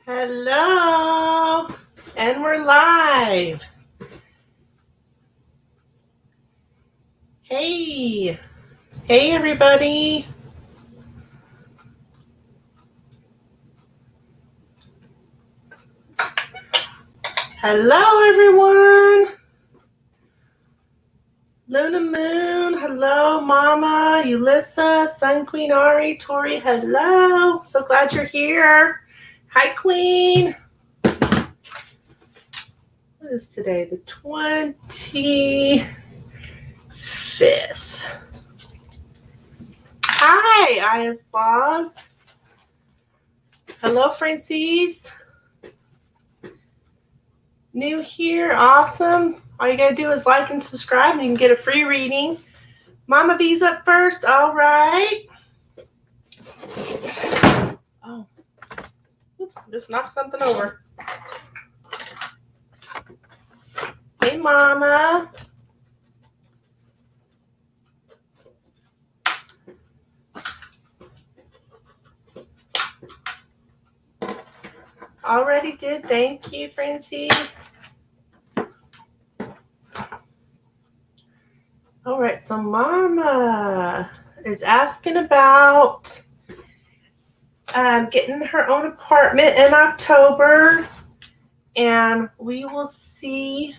Hello, and we're live. Hey, everybody. Hello, everyone. Luna Moon, hello, Mama, Ulissa, Sun Queen Ari, Tori, hello. So glad you're here. Hi, Queen. What is today? The 25th. Hi, Aya's Blogs. Hello, Francis. New here, awesome. All you gotta do is like and subscribe and you can get a free reading. Mama B's up first, all right. Oh, oops, just knocked something over. Hey, Mama. Already did, thank you, Francis. All right, so Mama is asking about getting her own apartment in October, and we will see.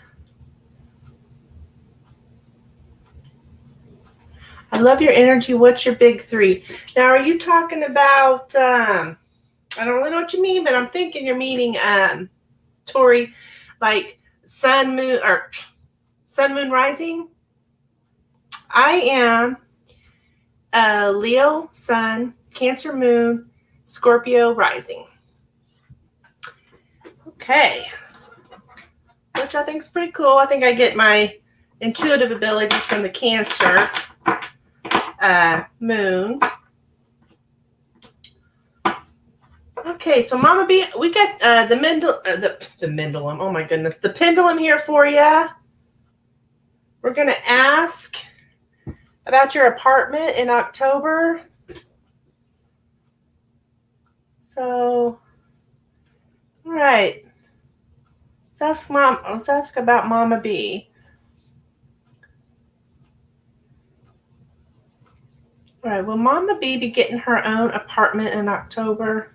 I love your energy. What's your big three? Now, are you talking about, I don't really know what you mean, but I'm thinking you're meaning, Tori, like sun, moon rising? I am Leo, sun, Cancer, moon, Scorpio, rising. Okay. Which I think is pretty cool. I think I get my intuitive abilities from the Cancer moon. Okay, so Mama B, we got the pendulum. Oh my goodness, the pendulum here for you. We're gonna ask about your apartment in October. So, all right, let's ask about Mama B. All right, will Mama B be getting her own apartment in October?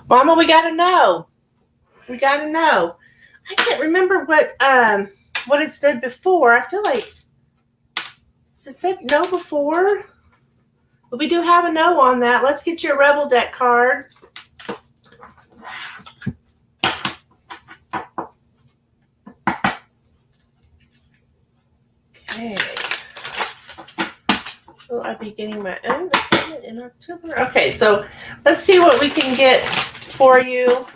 Mama, we gotta know. We gotta know. I can't remember what it said before. I feel like it said no before, but we do have a no on that. Let's get your Rebel deck card. Okay. Will I be getting my own apartment in October? Okay, so let's see what we can get for you.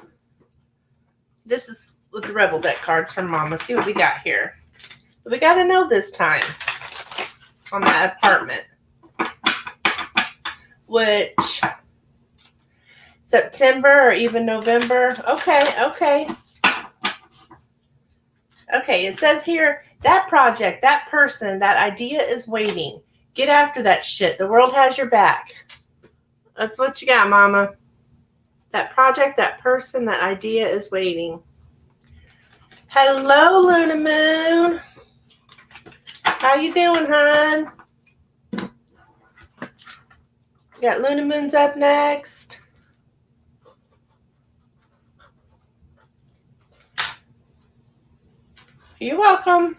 This is with the Rebel deck cards from Mama. See what we got here. But we got to know this time on that apartment. Which September or even November? Okay. Okay, it says here, that project, that person, that idea is waiting. Get after that shit. The world has your back. That's what you got, Mama. That project, that person, that idea is waiting. Hello, Luna Moon. How you doing, hon? We got Luna Moon's up next. You're welcome.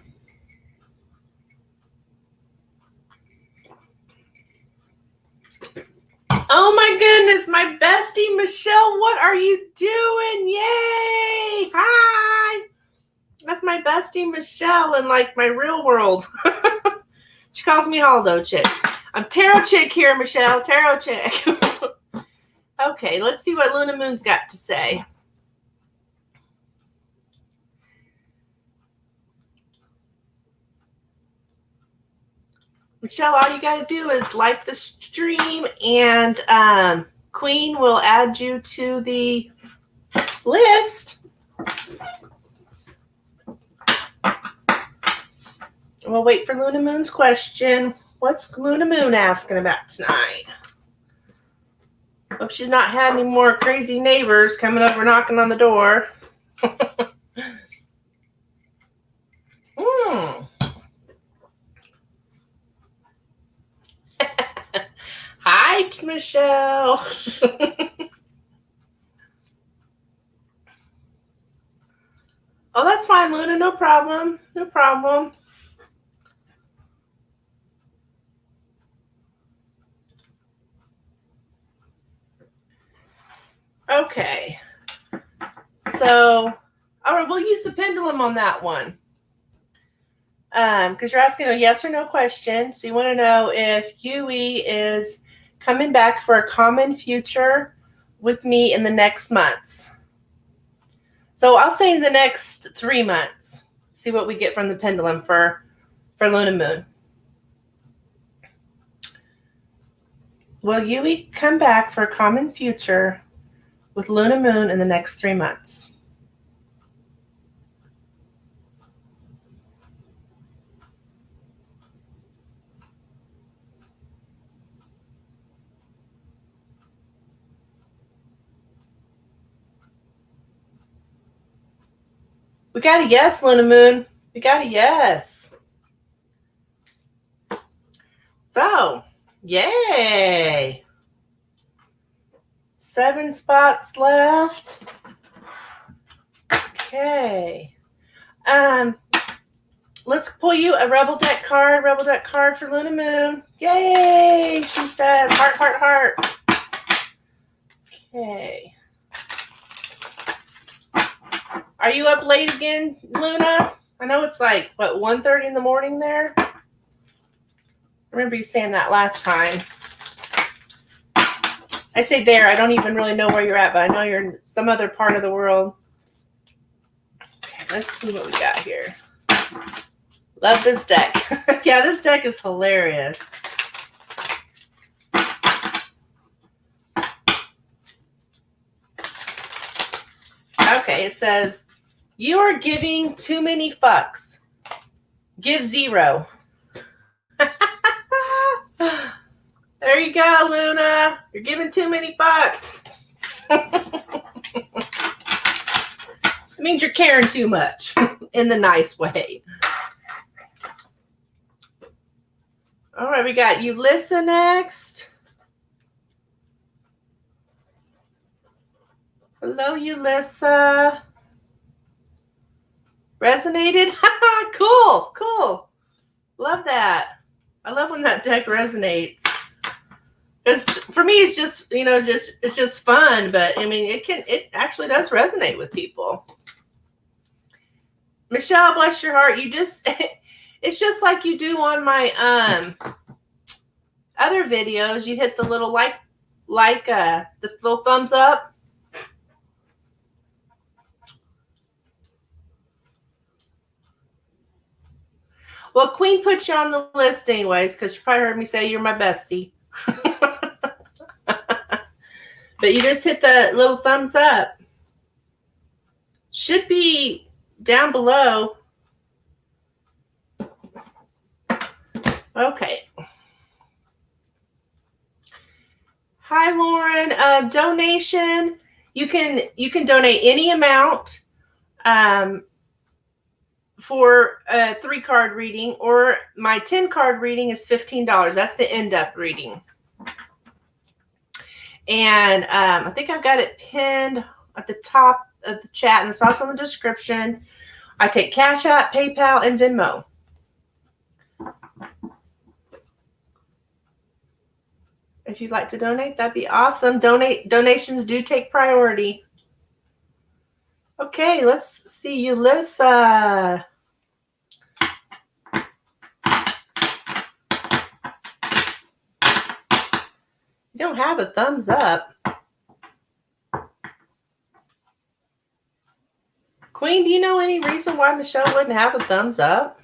Oh my goodness, my bestie Michelle, what are you doing? Yay! Hi! That's my bestie Michelle in like my real world. She calls me Tarotchic. I'm Tarotchic here, Michelle. Tarotchic. Okay, let's see what Luna Moon's got to say. Michelle, all you got to do is like the stream, and Queen will add you to the list. we'll wait for Luna Moon's question. What's Luna Moon asking about tonight? Hope she's not had any more crazy neighbors coming over knocking on the door. Hi, Michelle. Oh, that's fine, Luna. No problem. No problem. Okay. So, all right, we'll use the pendulum on that one. Because you're asking a yes or no question. So you want to know if Yui is coming back for a common future with me in the next months. So I'll say in the next 3 months. See what we get from the pendulum for Luna Moon. Will Yui come back for a common future with Luna Moon in the next 3 months? We got a yes, Luna Moon. We got a yes. So, yay. 7 spots left. Okay. Let's pull you a Rebel Deck card. Rebel Deck card for Luna Moon. Yay, she says. Heart, heart, heart. Okay. Are you up late again, Luna? I know it's like, what, 1:30 in the morning there? I remember you saying that last time. I say there. I don't even really know where you're at, but I know you're in some other part of the world. Okay, let's see what we got here. Love this deck. Yeah, this deck is hilarious. Okay, it says, you are giving too many fucks. Give 0. There you go, Luna. You're giving too many fucks. It means you're caring too much in the nice way. All right, we got Ulissa next. Hello, Ulissa. Resonated? Cool, cool. Love that. I love when that deck resonates. It's, for me, it's just, it's just fun, but I mean, it actually does resonate with people. Michelle, bless your heart. It's just like you do on my other videos. You hit the little the little thumbs up. Well, Queen put you on the list anyways, because you probably heard me say you're my bestie. But you just hit the little thumbs up. Should be down below. Okay. Hi, Lauren. Donation. You can donate any amount for a 3-card reading, or my 10-card reading is $15. That's the end-up reading. And I think I've got it pinned at the top of the chat, and it's also in the description. I take Cash App, PayPal, and Venmo. If you'd like to donate, that'd be awesome. Donations do take priority. Okay, let's see, Ulissa. You don't have a thumbs up. Queen, do you know any reason why Michelle wouldn't have a thumbs up?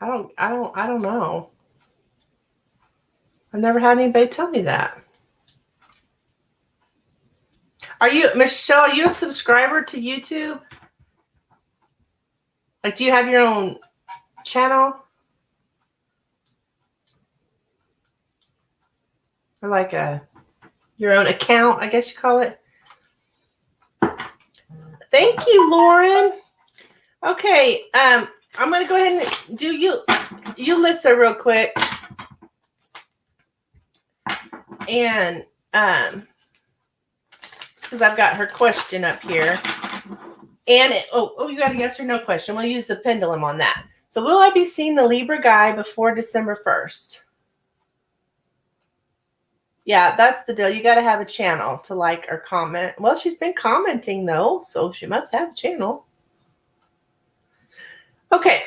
I don't know. I've never had anybody tell me that. Michelle, are you a subscriber to YouTube? Like, do you have your own channel? Or like your own account, I guess you call it? Thank you, Lauren. Okay, I'm going to go ahead and do Ulissa real quick. And because I've got her question up here. And you got a yes or no question. We'll use the pendulum on that. So will I be seeing the Libra guy before December 1st? Yeah, that's the deal. You got to have a channel to like or comment. Well, she's been commenting though, so she must have a channel. Okay.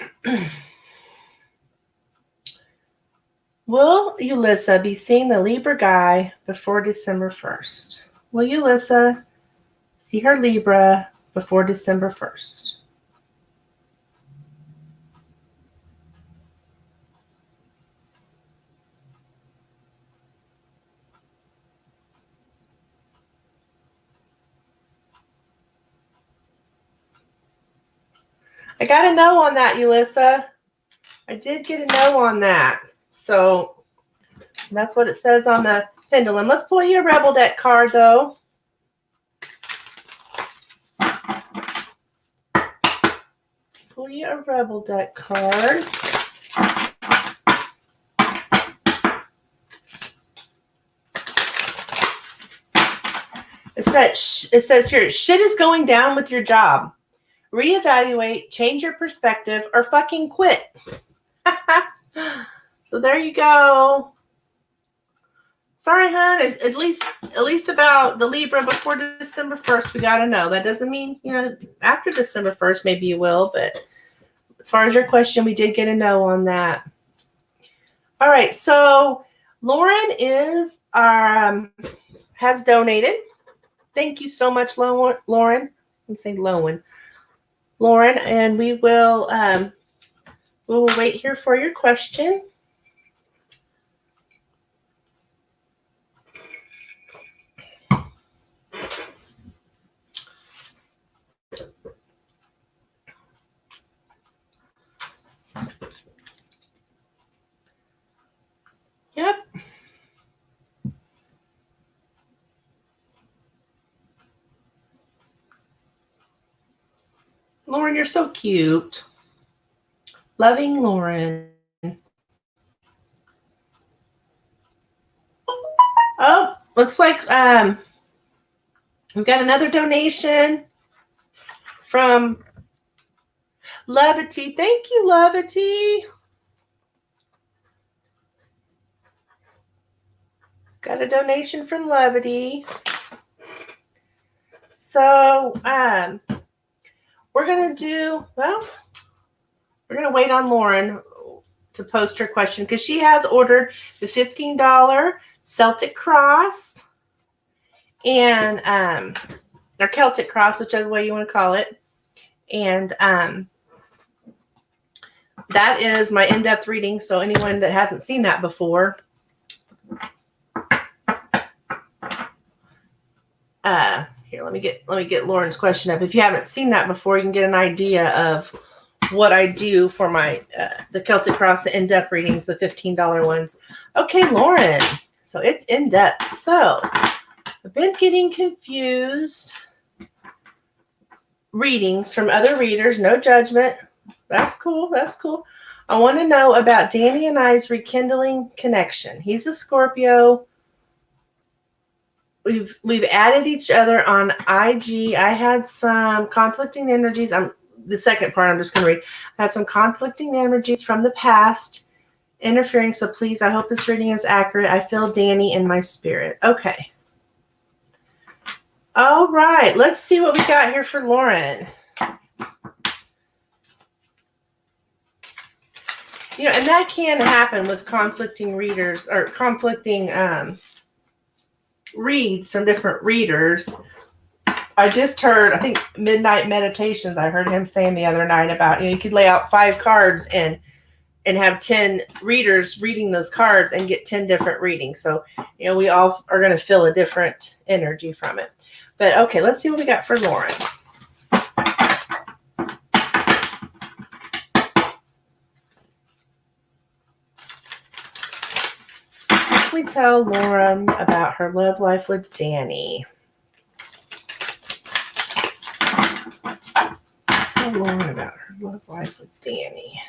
Will Ulissa be seeing the Libra guy before December 1st? Will Ulissa see her Libra before December 1st? I got a no on that, Ulissa. I did get a no on that. So that's what it says on the pendulum. Let's pull you a Rebel deck card, though. Pull you a Rebel deck card. It says here, shit is going down with your job. Reevaluate, change your perspective, or fucking quit. So there you go. Sorry, hon. At least about the Libra before December 1st, we got to know. That doesn't mean, after December 1st, maybe you will. But as far as your question, we did get a no on that. All right. So Lauren has donated. Thank you so much, Lauren. I'm saying Lauren, and we will wait here for your question. Yep. Lauren, you're so cute. Loving Lauren. Oh, looks like we've got another donation from Levity. Thank you, Levity. Got a donation from Levity. So we're going to wait on Lauren to post her question because she has ordered the $15 Celtic Cross and or Celtic Cross, whichever way you want to call it. And that is my in-depth reading. So anyone that hasn't seen that before, here, let me get Lauren's question up. If you haven't seen that before, you can get an idea of what I do for my the Celtic Cross, the in-depth readings, the $15 ones. Okay, Lauren. So it's in-depth. So I've been getting confused. Readings from other readers, no judgment. That's cool. That's cool. I want to know about Danny and I's rekindling connection. He's a Scorpio. We've added each other on IG. I had some conflicting energies. The second part I'm just going to read. I had some conflicting energies from the past interfering. So please, I hope this reading is accurate. I feel Danny in my spirit. Okay. All right. Let's see what we got here for Lauren. And that can happen with conflicting readers or conflicting reads from different readers. I just heard, I think Midnight Meditations, I heard him saying the other night about, you could lay out 5 cards and have 10 readers reading those cards and get 10 different readings. So, we all are going to feel a different energy from it. But okay, let's see what we got for Lauren. me tell Lauren about her love life with Danny. Tell Lauren about her love life with Danny.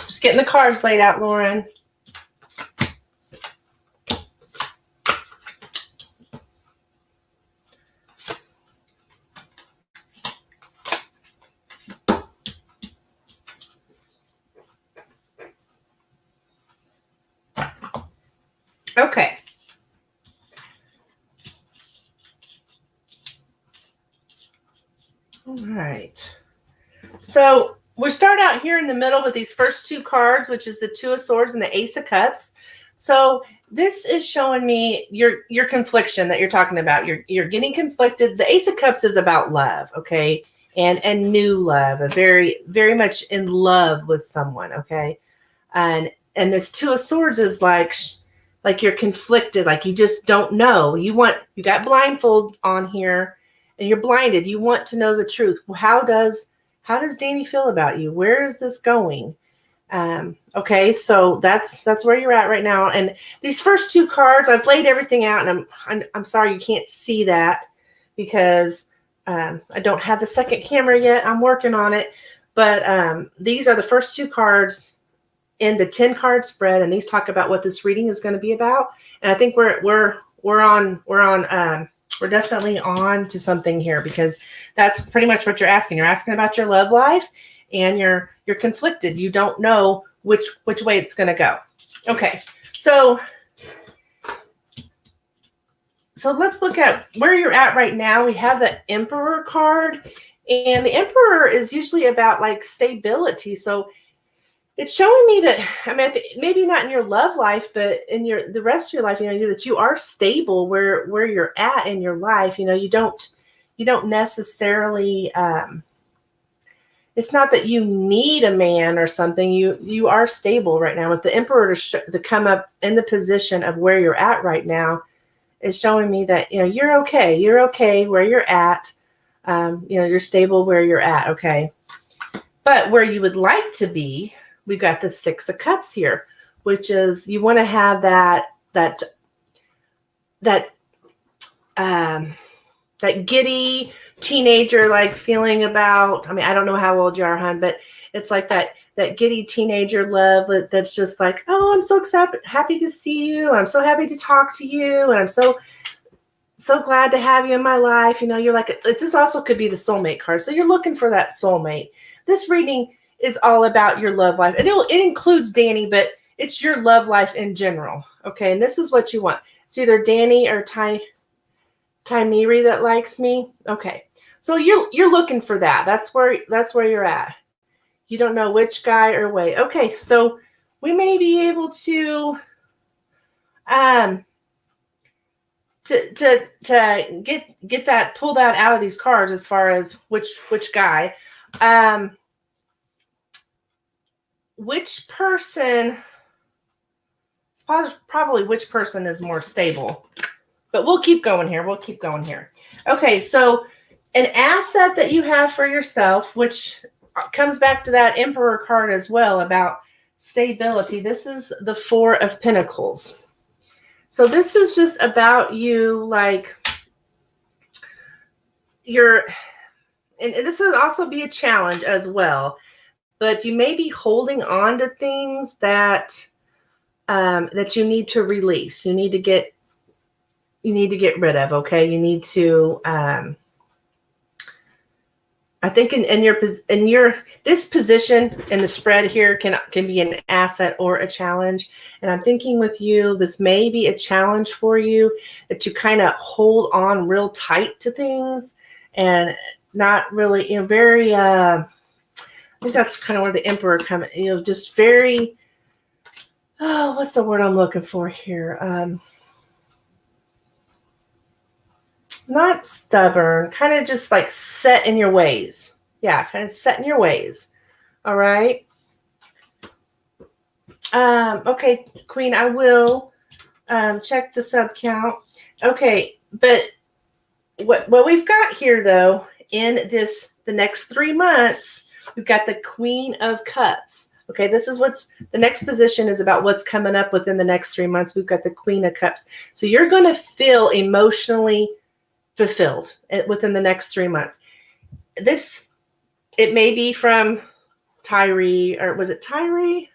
Just getting the cards laid out, Lauren. Okay. All right. So we start out here in the middle with these first two cards, which is the Two of Swords and the Ace of Cups. So this is showing me your confliction that you're talking about. You're getting conflicted. The Ace of Cups is about love, okay? And new love, a very much in love with someone, okay? And this Two of Swords is like you're conflicted, like you just don't know. You got blindfold on here and you're blinded. You want to know the truth. How does Danny feel about you? Where is this going? Okay, so that's where you're at right now. And these first two cards, I've laid everything out, and I'm sorry you can't see that because I don't have the second camera yet. I'm working on it, but these are the first two cards in the 10 card spread, and these talk about what this reading is going to be about. And I think we're definitely on to something here, because that's pretty much what you're asking. You're asking about your love life, and you're conflicted. You don't know which way it's going to go. Okay, so let's look at where you're at right now. We have the Emperor card, and the Emperor is usually about like stability. So it's showing me that, I mean, maybe not in your love life, but in the rest of your life, that you are stable where you're at in your life. You don't necessarily, it's not that you need a man or something. You are stable right now. With the Emperor to come up in the position of where you're at right now is showing me that, you're okay. You're okay where you're at. You're stable where you're at. Okay. But where you would like to be, we've got the Six of Cups here, which is you want to have that giddy teenager like feeling about. I mean, I don't know how old you are, hon, but it's like that giddy teenager love that's just like, oh, I'm so happy to see you. I'm so happy to talk to you, and I'm so glad to have you in my life. You're like, this also could be the soulmate card. So you're looking for that soulmate. This reading is all about your love life. And it includes Danny, but it's your love life in general. Okay, and this is what you want. It's either Danny or Miri that likes me. Okay, so you're looking for that. That's where you're at. You don't know which guy or way. Okay, so we may be able to get that, pull that out of these cards as far as which guy. Which person, it's probably which person is more stable, but we'll keep going here. Okay, so an asset that you have for yourself, which comes back to that Emperor card as well about stability. This is the Four of Pentacles. So this is just about you, like and this would also be a challenge as well. But you may be holding on to things that you need to release. You need to get rid of. Okay, you need to. I think in this position in the spread here can be an asset or a challenge. And I'm thinking with you, this may be a challenge for you, that you kind of hold on real tight to things and not really, very. I think that's kind of where the Emperor comes, just very, what's the word I'm looking for here? not stubborn, kind of just like set in your ways. Yeah, kind of set in your ways. All right. Okay, Queen, I will check the sub count. Okay, but what we've got here though in the next 3 months, we've got the Queen of Cups. Okay, this is what's the next position is about what's coming up within the next 3 months. We've got the Queen of Cups. So you're going to feel emotionally fulfilled within the next 3 months. It may be from Tyree, or was it Tyree?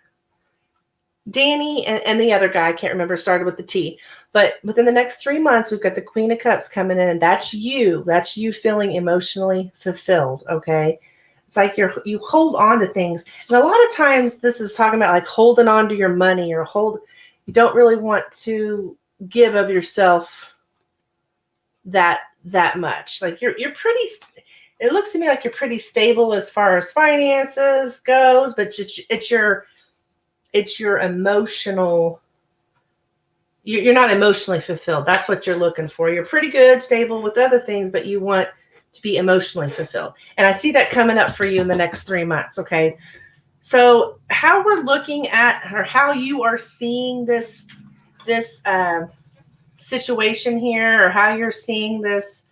Danny and the other guy, I can't remember, started with the T. But within the next 3 months, we've got the Queen of Cups coming in, and that's you. That's you feeling emotionally fulfilled, okay? It's like you hold on to things. And a lot of times this is talking about like holding on to your money, or you don't really want to give of yourself that much. Like you're pretty, it looks to me like you're pretty stable as far as finances goes, but it's your emotional, you're not emotionally fulfilled. That's what you're looking for. You're pretty good, stable with other things, but you want to be emotionally fulfilled. And I see that coming up for you in the next 3 months, okay? So how we're looking at, or how you are seeing this situation here, or how you're seeing this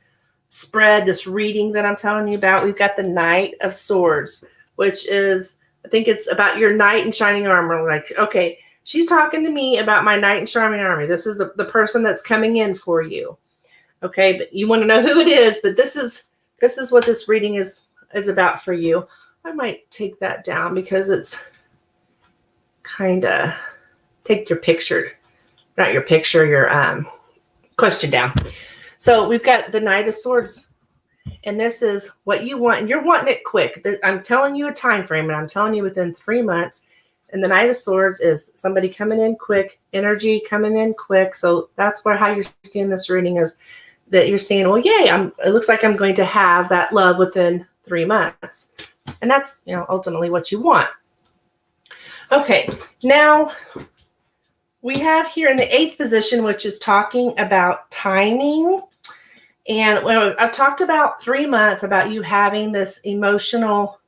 spread, this reading that I'm telling you about, we've got the Knight of Swords, which is, I think it's about your knight in shining armor. Like, okay, she's talking to me about my knight in shining armor. This is the person that's coming in for you. Okay, but you want to know who it is, but this is what this reading is about for you. I might take that down because it's kind of, take your picture, not your picture, your question down. So we've got the Knight of Swords, and this is what you want, and you're wanting it quick. I'm telling you a time frame, and I'm telling you within 3 months. And the Knight of Swords is somebody coming in quick, energy coming in quick. So that's how you're seeing this reading, is that you're saying, well, yay, it looks like I'm going to have that love within 3 months. And that's, ultimately what you want. Okay, now we have here in the 8th position, which is talking about timing. And I've talked about 3 months, about you having this emotional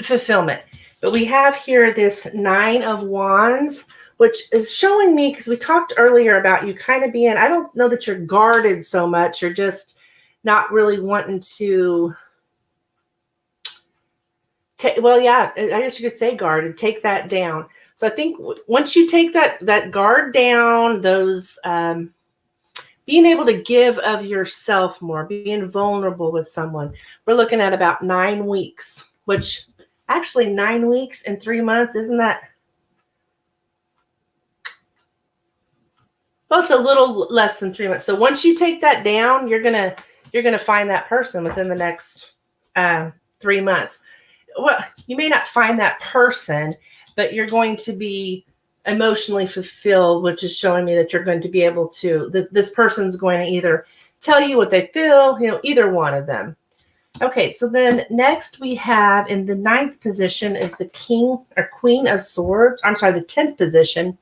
fulfillment. But we have here this 9 of Wands, which is showing me, because we talked earlier about you kind of being, I don't know that you're guarded so much. You're just not really wanting to well, yeah, I guess you could say guarded, take that down. So I think once you take that guard down, those being able to give of yourself more, being vulnerable with someone, we're looking at about 9 weeks, which actually 9 weeks and 3 months, isn't that? Well, it's a little less than 3 months. So once you take that down, you're gonna find that person within the next 3 months. Well, you may not find that person, but you're going to be emotionally fulfilled, which is showing me that you're going to be able to, this person's going to either tell you what they feel, either one of them. Okay, so then next we have in the 9th position is the King or Queen of Swords. I'm sorry, the 10th position.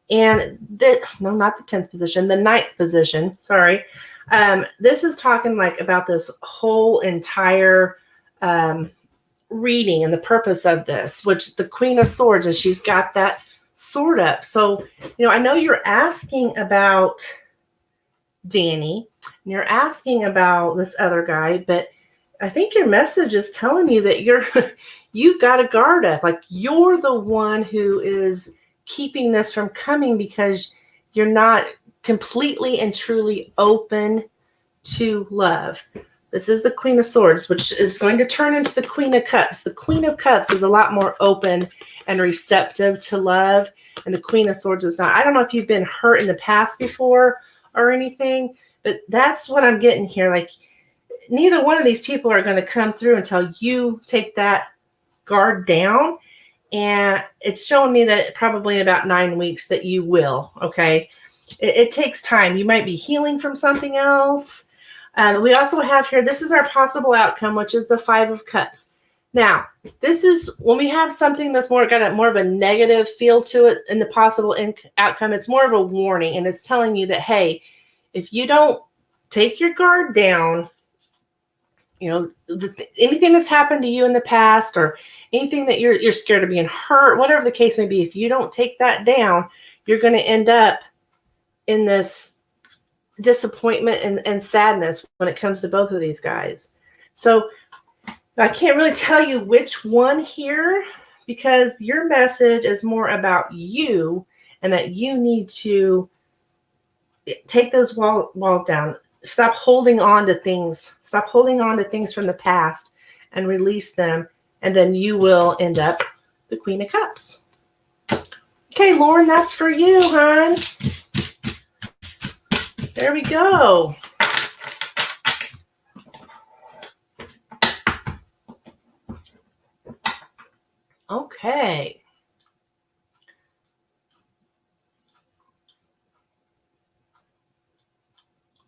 And no, not the 10th position, the 9th position. Sorry. This is talking like about this whole entire reading and the purpose of this, which the Queen of Swords, and she's got that sword up. So, I know you're asking about Danny, and you're asking about this other guy, but I think your message is telling you that you've got a guard up. Like, you're the one who is keeping this from coming because you're not completely and truly open to love. This is the Queen of Swords, which is going to turn into the Queen of Cups. The Queen of Cups is a lot more open and receptive to love, and the Queen of Swords is not. I don't know if you've been hurt in the past before or anything, but that's what I'm getting here. Like, neither one of these people are going to come through until you take that guard down, and it's showing me that probably in about 9 weeks that you will, okay? It takes time. You might be healing from something else. We also have here, this is our possible outcome, which is the 5 of Cups. Now, this is when we have something that's got more of a negative feel to it in the possible outcome. It's more of a warning, and it's telling you that, hey, if you don't take your guard down, anything that's happened to you in the past or anything that you're scared of being hurt, whatever the case may be, if you don't take that down, you're going to end up in this disappointment and sadness when it comes to both of these guys. So I can't really tell you which one here, because your message is more about you and that you need to take those walls down. Stop holding on to things. Stop holding on to things from the past and release them. And then you will end up the Queen of Cups. Okay, Lauren, that's for you, hon. There we go. Okay.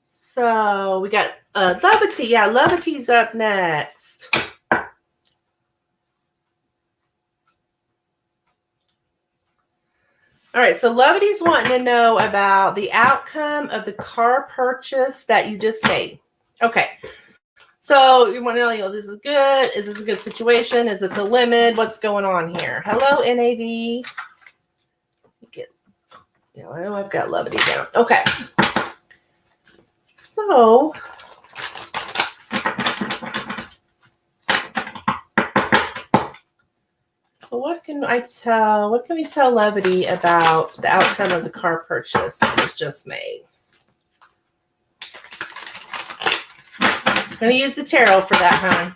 So we got Levity. Yeah, Levity's up next. All right, so Levity's wanting to know about the outcome of the car purchase that you just made. Okay, so you want to know, this is good. Is this a good situation? Is this a limit? What's going on here? Hello, NAV. I know I've got Levity down. Okay. So what can we tell Levity about the outcome of the car purchase that was just made? I'm going to use the tarot for that,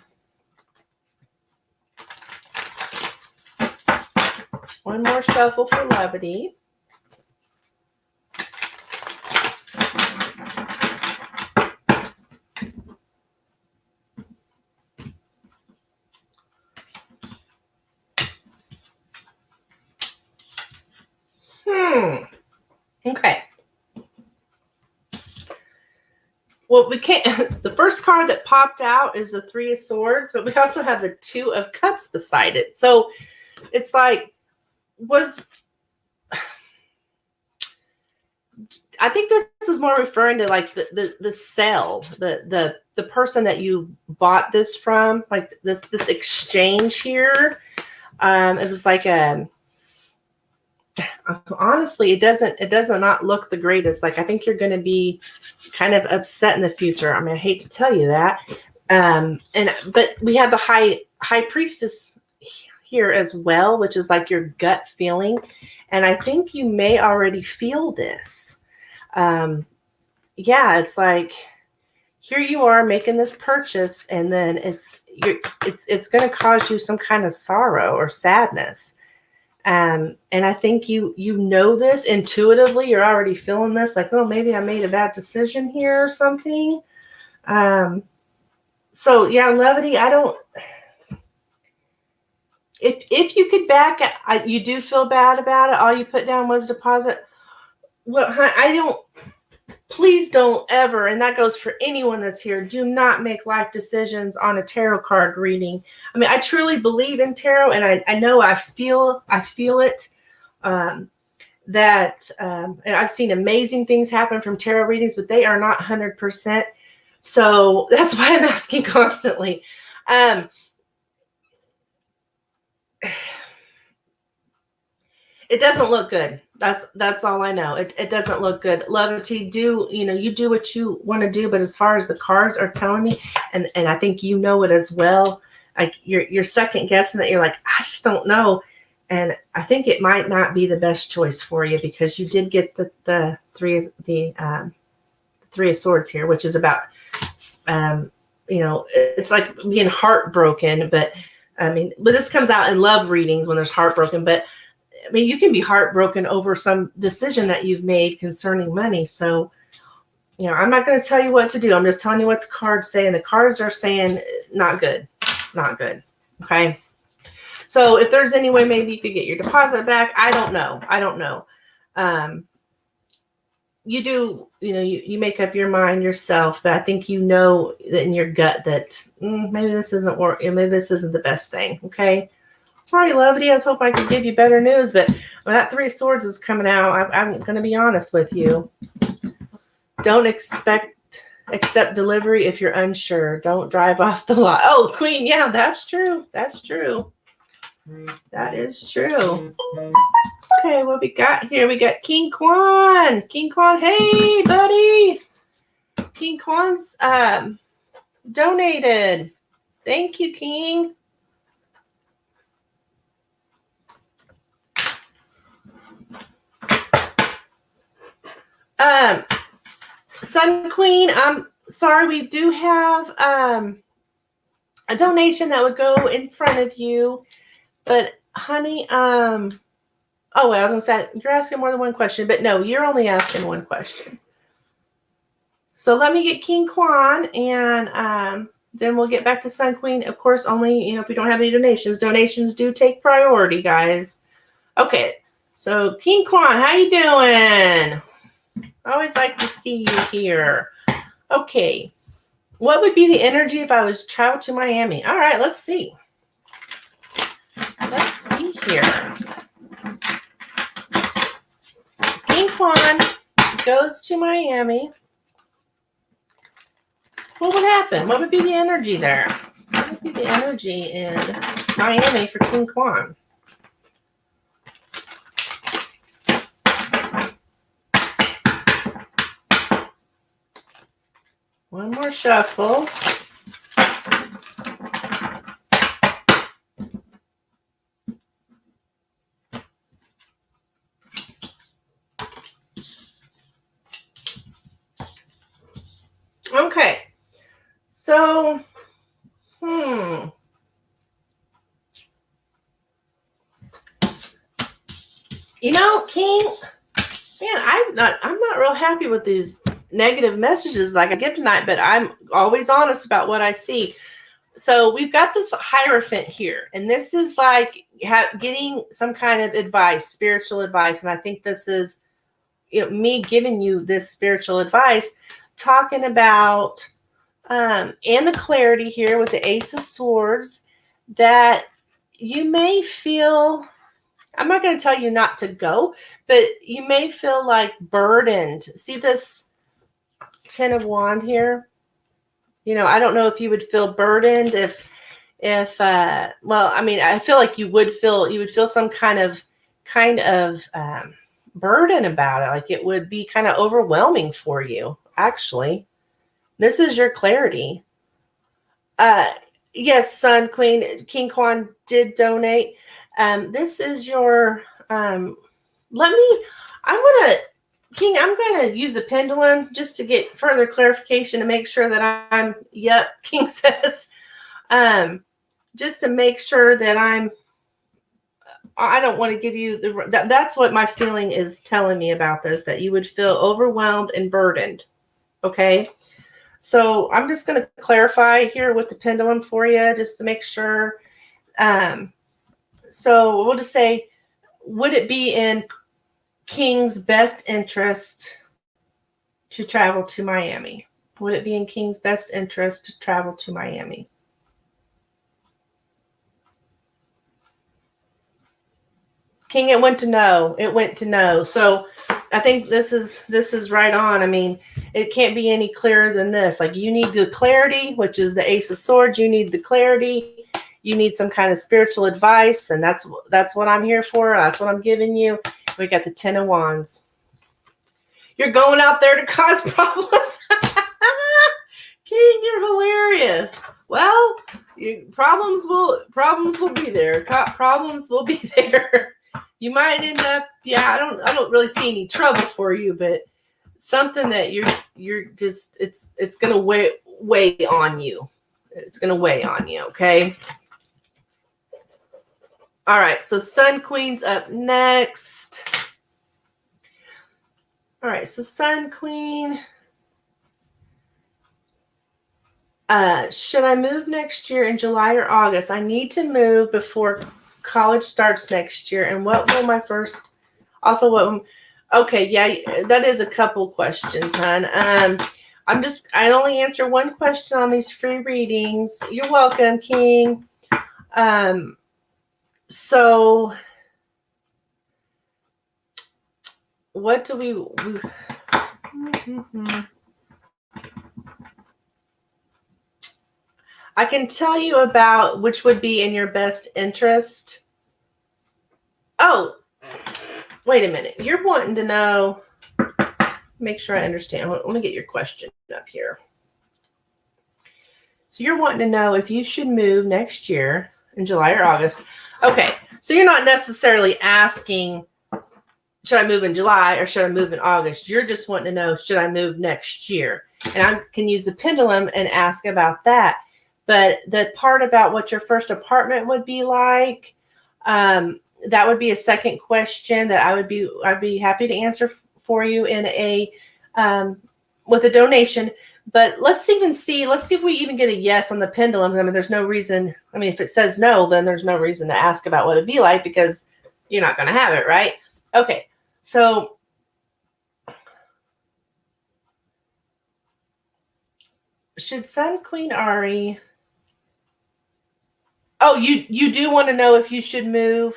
huh? One more shuffle for Levity. Okay. Well, we can't. The first card that popped out is the Three of Swords, but we also have the Two of Cups beside it. So it's like, I think this is more referring to like the sale, the person that you bought this from, like this exchange here. It was like honestly, it does not look the greatest. Like, I think you're going to be kind of upset in the future. I mean, I hate to tell you that. But we have the high priestess here as well, which is like your gut feeling. And I think you may already feel this. Yeah, it's like, here you are making this purchase, and then it's going to cause you some kind of sorrow or sadness. And I think you know this intuitively. You're already feeling this, like, oh, maybe I made a bad decision here or something. So yeah, Levity, if you could back it, you do feel bad about it. All you put down was deposit. Well, please don't ever, and that goes for anyone that's here, do not make life decisions on a tarot card reading. I mean, I truly believe in tarot, and I know I feel it, and I've seen amazing things happen from tarot readings, but they are not 100%. So that's why I'm asking constantly. It doesn't look good. That's all I know. It doesn't look good. Levity, you do what you want to do, but as far as the cards are telling me, and I think you know it as well, like you're second guessing that. You're like, I just don't know. And I think it might not be the best choice for you, because you did get the Three of Swords here, which is about it's like being heartbroken, but this comes out in love readings when there's heartbroken, but I mean, you can be heartbroken over some decision that you've made concerning money. So, I'm not going to tell you what to do. I'm just telling you what the cards say. And the cards are saying not good, not good. Okay. So if there's any way, maybe you could get your deposit back. I don't know. You do, you make up your mind yourself, but I think you know that in your gut that maybe this isn't working. Maybe this isn't the best thing. Okay. Sorry, Levity. I was hoping I could give you better news, but when that Three of Swords is coming out, I'm going to be honest with you. Don't accept delivery if you're unsure. Don't drive off the lot. Oh, Queen, yeah, that's true. That's true. That is true. Okay, what we got here? We got King Kwan. King Kwan, hey, buddy. King Kwan's donated. Thank you, King. Sun Queen, I'm sorry, we do have a donation that would go in front of you, but honey, oh well, I was gonna say you're asking more than one question, but no, you're only asking one question. So let me get King Kwan, and then we'll get back to Sun Queen. Of course, only if we don't have any donations. Donations do take priority, guys. Okay, so King Kwan, how you doing? I always like to see you here. Okay, what would be the energy if I was travel to Miami? All right, let's see. Let's see here. King Kwan goes to Miami. What would happen? What would be the energy there? What would be the energy in Miami for King Kwan? One more shuffle. Okay. So, King, man, I'm not real happy with these negative messages like I get tonight, but I'm always honest about what I see. So we've got this Hierophant here, and this is like getting some kind of advice, spiritual advice, and I think this is me giving you this spiritual advice, talking about and the clarity here with the Ace of Swords, that you may feel, I'm not going to tell you not to go, but you may feel like burdened. See this Ten of Wands here? I don't know if you would feel burdened if well, I mean, I feel like you would feel some kind of burden about it. Like it would be kind of overwhelming for you, actually. This is your clarity. Yes, Sun Queen, King Kwan did donate. This is your, I'm going to use a pendulum just to get further clarification to make sure that I'm, yep, King says, just to make sure that I don't want to give you that's what my feeling is telling me about this, that you would feel overwhelmed and burdened. Okay. So I'm just going to clarify here with the pendulum for you, just to make sure. So we'll just say, would it be in King's best interest to travel to Miami? Would it be in King's best interest to travel to Miami? King, it went to no. It went to no. So I think this is right on. I mean, it can't be any clearer than this. Like, you need the clarity, which is the Ace of Swords. You need the clarity. You need some kind of spiritual advice, and that's what I'm here for. That's what I'm giving you. We got the Ten of Wands. You're going out there to cause problems. King, you're hilarious. Well, problems will be there. Problems will be there. You might end up, I don't really see any trouble for you, but something that you're just, it's going to weigh on you. It's going to weigh on you, okay? All right, so Sun Queen's up next. All right, so Sun Queen. Should I move next year in July or August? I need to move before college starts next year. And what will my first, also okay, yeah, that is a couple questions, hon. I only answer one question on these free readings. You're welcome, King. So what do we I can tell you about which would be in your best interest. Oh, wait a minute. You're wanting to know, make sure I understand. Let me get your question up here. So you're wanting to know if you should move next year in July or August. Okay, so you're not necessarily asking, should I move in July or should I move in August? You're just wanting to know, should I move next year? And I can use the pendulum and ask about that. But the part about what your first apartment would be like, that would be a second question that I'd be happy to answer for you in a with a donation. But let's see if we even get a yes on the pendulum. I mean, there's no reason. I mean, if it says no, then there's no reason to ask about what it'd be like because you're not going to have it, right? Okay, so should Sun Queen Ari? Oh, you do want to know if you should move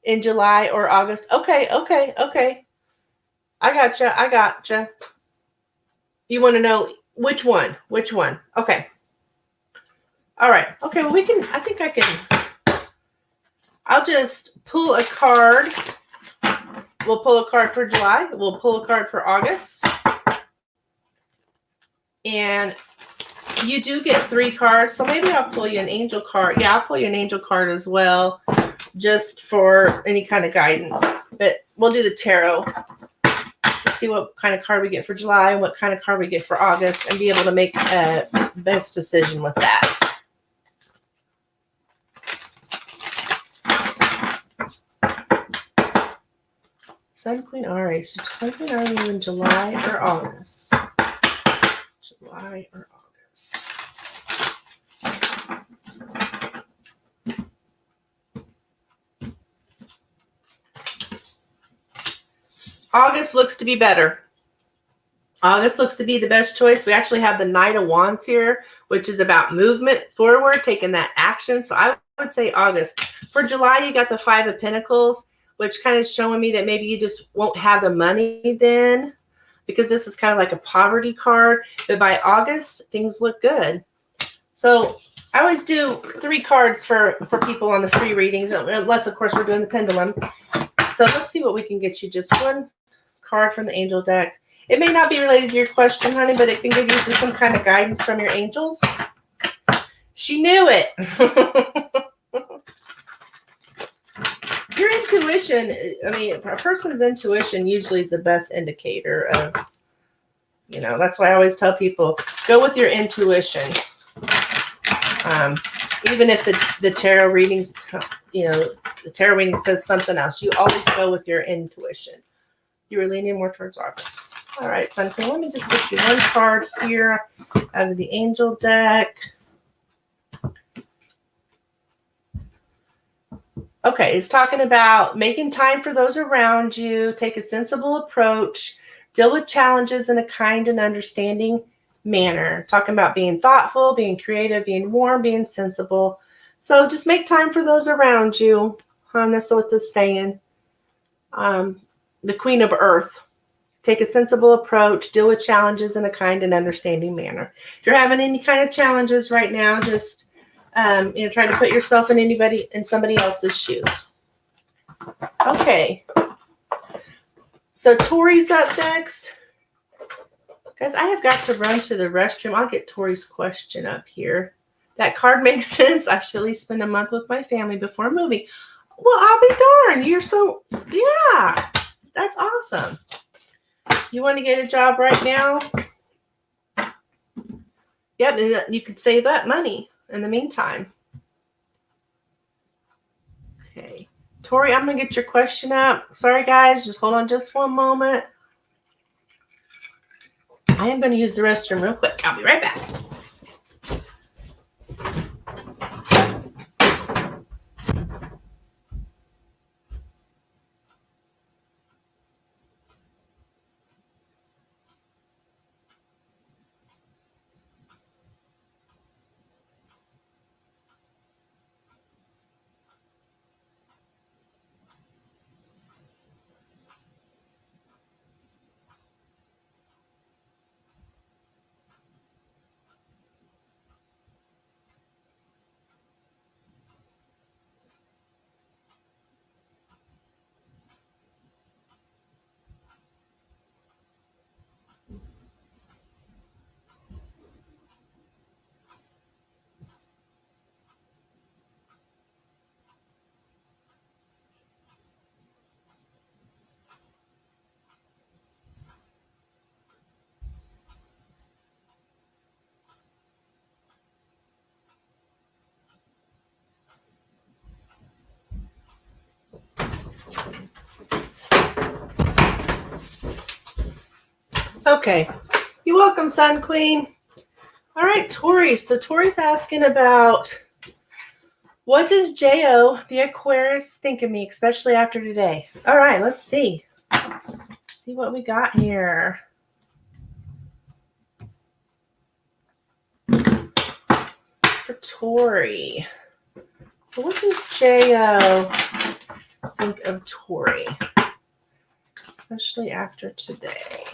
in July or August? Okay. I gotcha. You want to know which one? Okay. All right. Okay, well, I'll just pull a card. We'll pull a card for July. We'll pull a card for August. And you do get 3 cards, so maybe I'll pull you an angel card. Yeah, I'll pull you an angel card as well, just for any kind of guidance. But we'll do the tarot. Let's see what kind of card we get for July and what kind of card we get for August and be able to make a best decision with that. Sun Queen Ari. Should Sun Queen Ari move in July or August? July or August? August looks to be better. August looks to be the best choice. We actually have the Knight of Wands here, which is about movement forward, taking that action. So I would say August. For July, you got the 5 of Pentacles, which kind of showing me that maybe you just won't have the money then, because this is kind of like a poverty card. But by August, things look good. So I always do 3 cards for people on the free readings, unless, of course, we're doing the pendulum. So let's see what we can get you. Just 1 card from the angel deck. It may not be related to your question, honey, but it can give you just some kind of guidance from your angels. She knew it. Your intuition, I mean, a person's intuition usually is the best indicator of, that's why I always tell people, go with your intuition. Even if the tarot readings, the tarot reading says something else, you always go with your intuition. You were leaning more towards August. All right, Sun Queen, let me just get you 1 card here out of the angel deck. Okay, it's talking about making time for those around you, take a sensible approach, deal with challenges in a kind and understanding manner. Talking about being thoughtful, being creative, being warm, being sensible. So just make time for those around you. That's what this is saying. The Queen of Earth. Take a sensible approach, deal with challenges in a kind and understanding manner. If you're having any kind of challenges right now, just try to put yourself in somebody else's shoes. Okay. So Tori's up next. Guys, I have got to run to the restroom. I'll get Tori's question up here. That card makes sense. I should at least spend a month with my family before moving. Well, I'll be darned. You're so, yeah, that's awesome. You want to get a job right now? Yep, you could save up money in the meantime. Okay. Tori, I'm going to get your question up. Sorry, guys. Just hold on just one moment. I am going to use the restroom real quick. I'll be right back. Okay. You're welcome, Sun Queen. All right, Tori. So Tori's asking about, what does J.O., the Aquarius, think of me, especially after today? All right, let's see. See what we got here. For Tori. So what does J.O. think of Tori, especially after today?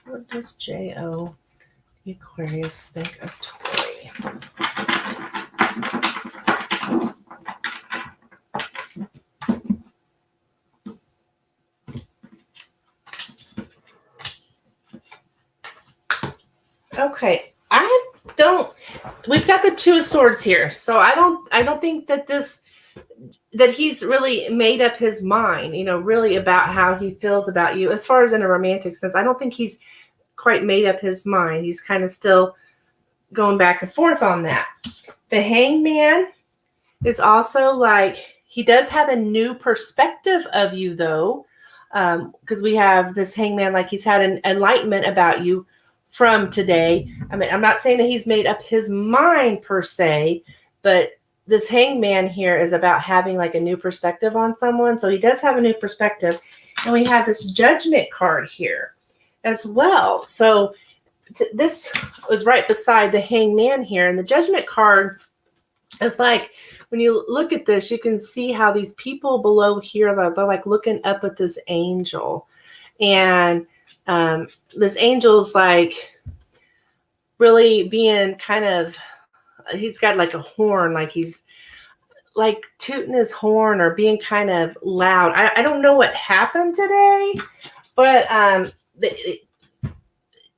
What does J.O., the Aquarius, think of Tori? Okay, we've got the Two of Swords here, so I don't think that he's really made up his mind, really about how he feels about you. As far as in a romantic sense, I don't think he's quite made up his mind. He's kind of still going back and forth on that. The Hangman is also like, he does have a new perspective of you, though, because we have this Hangman, like he's had an enlightenment about you from today. I mean, I'm not saying that he's made up his mind per se, but this Hangman here is about having like a new perspective on someone. So he does have a new perspective. And we have this Judgment card here as well. So this was right beside the Hangman here. And the Judgment card is like, when you look at this, you can see how these people below here, they're like looking up at this angel. And this angel's like really being kind of, he's got like a horn, like he's like tooting his horn or being kind of loud. I don't know what happened today, but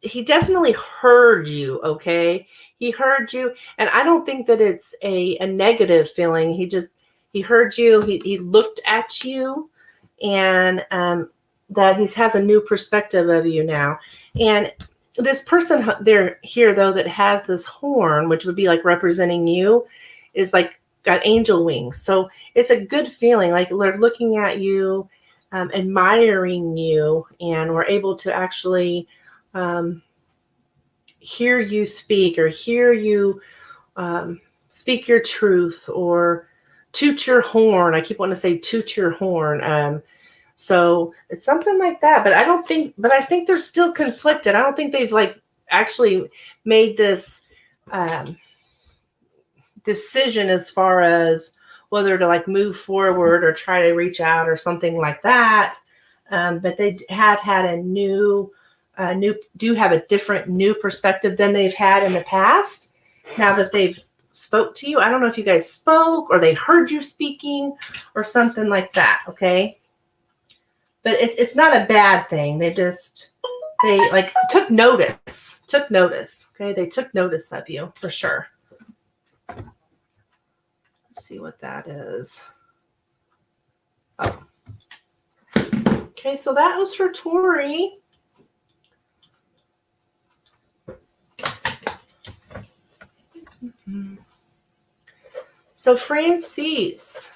he definitely heard you, okay? He heard you, and I don't think that it's a negative feeling. He heard you, he looked at you, and that he has a new perspective of you now. And this person there here, though, that has this horn, which would be like representing you, is like got angel wings. So it's a good feeling, like they're looking at you, admiring you, and we're able to actually hear you speak, or hear you speak your truth, or toot your horn. I keep wanting to say toot your horn. So it's something like that, but I think they're still conflicted. I don't think they've like actually made this decision as far as whether to like move forward or try to reach out or something like that. But they have had do have a different new perspective than they've had in the past. Now that they've spoke to you, I don't know if you guys spoke or they heard you speaking or something like that. Okay. But it's not a bad thing. They like took notice. Okay. They took notice of you for sure. Let's see what that is. Oh. Okay. So that was for Tori. So Francis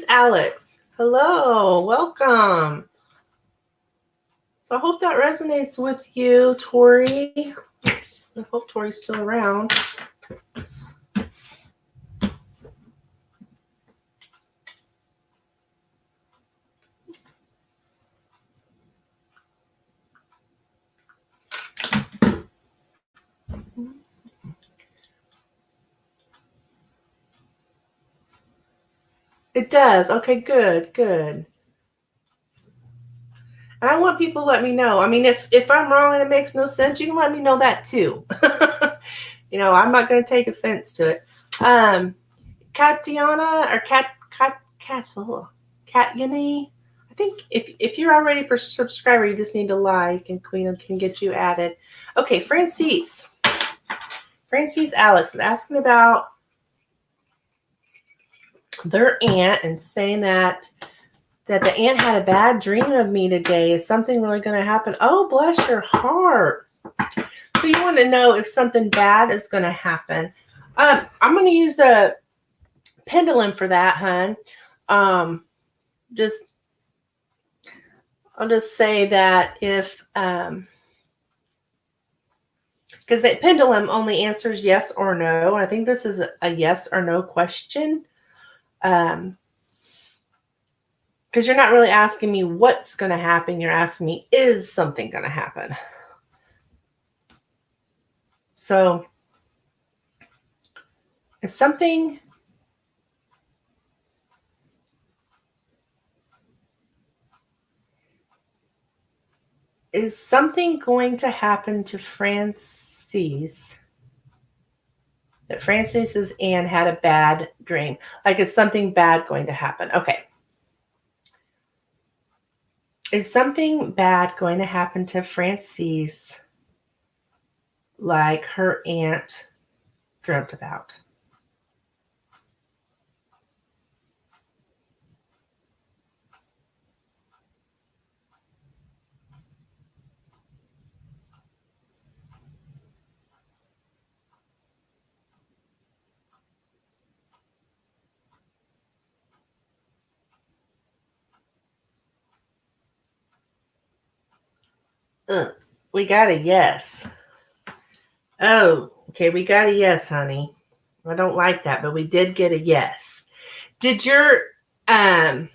Alex, hello, welcome. So I hope that resonates with you, Tori. I hope Tori's still around. It does. Okay, good. And I want people to let me know. I mean, if I'm wrong and it makes no sense, you can let me know that too. I'm not going to take offense to it. Katiana or Katyani, I think if you're already a subscriber, you just need to like, and Queen can get you added. Okay, Francis Alex is asking about their aunt and saying that the aunt had a bad dream of me today. Is something really going to happen? Oh, bless your heart. So you want to know if something bad is going to happen. I'm going to use the pendulum for that, hun. I'll just say that if because the pendulum only answers yes or no. I think this is a yes or no question. Because you're not really asking me what's going to happen. You're asking me, is something going to happen? So, is something going to happen to Francis? That Francis's aunt had a bad dream. Like, is something bad going to happen? Okay. Is something bad going to happen to Francis like her aunt dreamt about? We got a yes. Oh, okay, we got a yes, honey. I don't like that, but we did get a yes. Did your aunt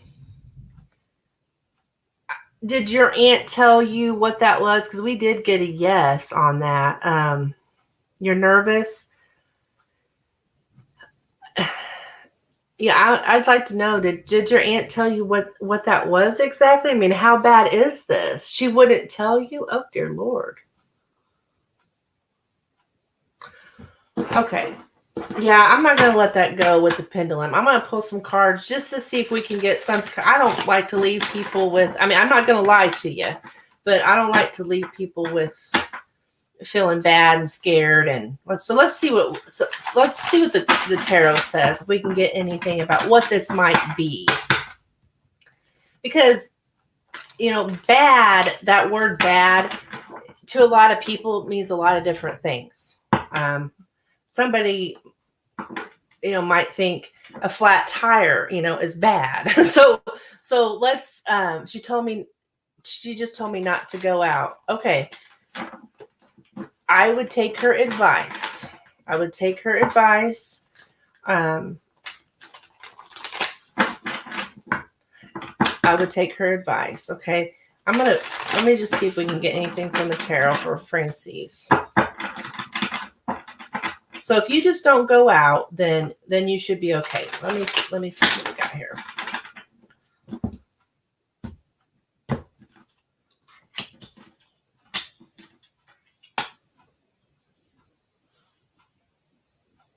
tell you what that was? Because we did get a yes on that. You're nervous? Yeah, I'd like to know, did your aunt tell you what that was exactly? I mean, how bad is this? She wouldn't tell you? Oh, dear Lord. Okay. Yeah, I'm not going to let that go with the pendulum. I'm going to pull some cards just to see if we can get some. I don't like to leave people with, I mean, I'm not going to lie to you, but I don't like to leave people with feeling bad and scared. And let's see what the tarot says, if we can get anything about what this might be. Because, bad, that word bad, to a lot of people means a lot of different things. Somebody, might think a flat tire, is bad. So let's, she just told me not to go out. Okay. I would take her advice. I would take her advice. I would take her advice. Okay. Let me just see if we can get anything from the tarot for Francis. So if you just don't go out, then you should be okay. Let me see what we got here.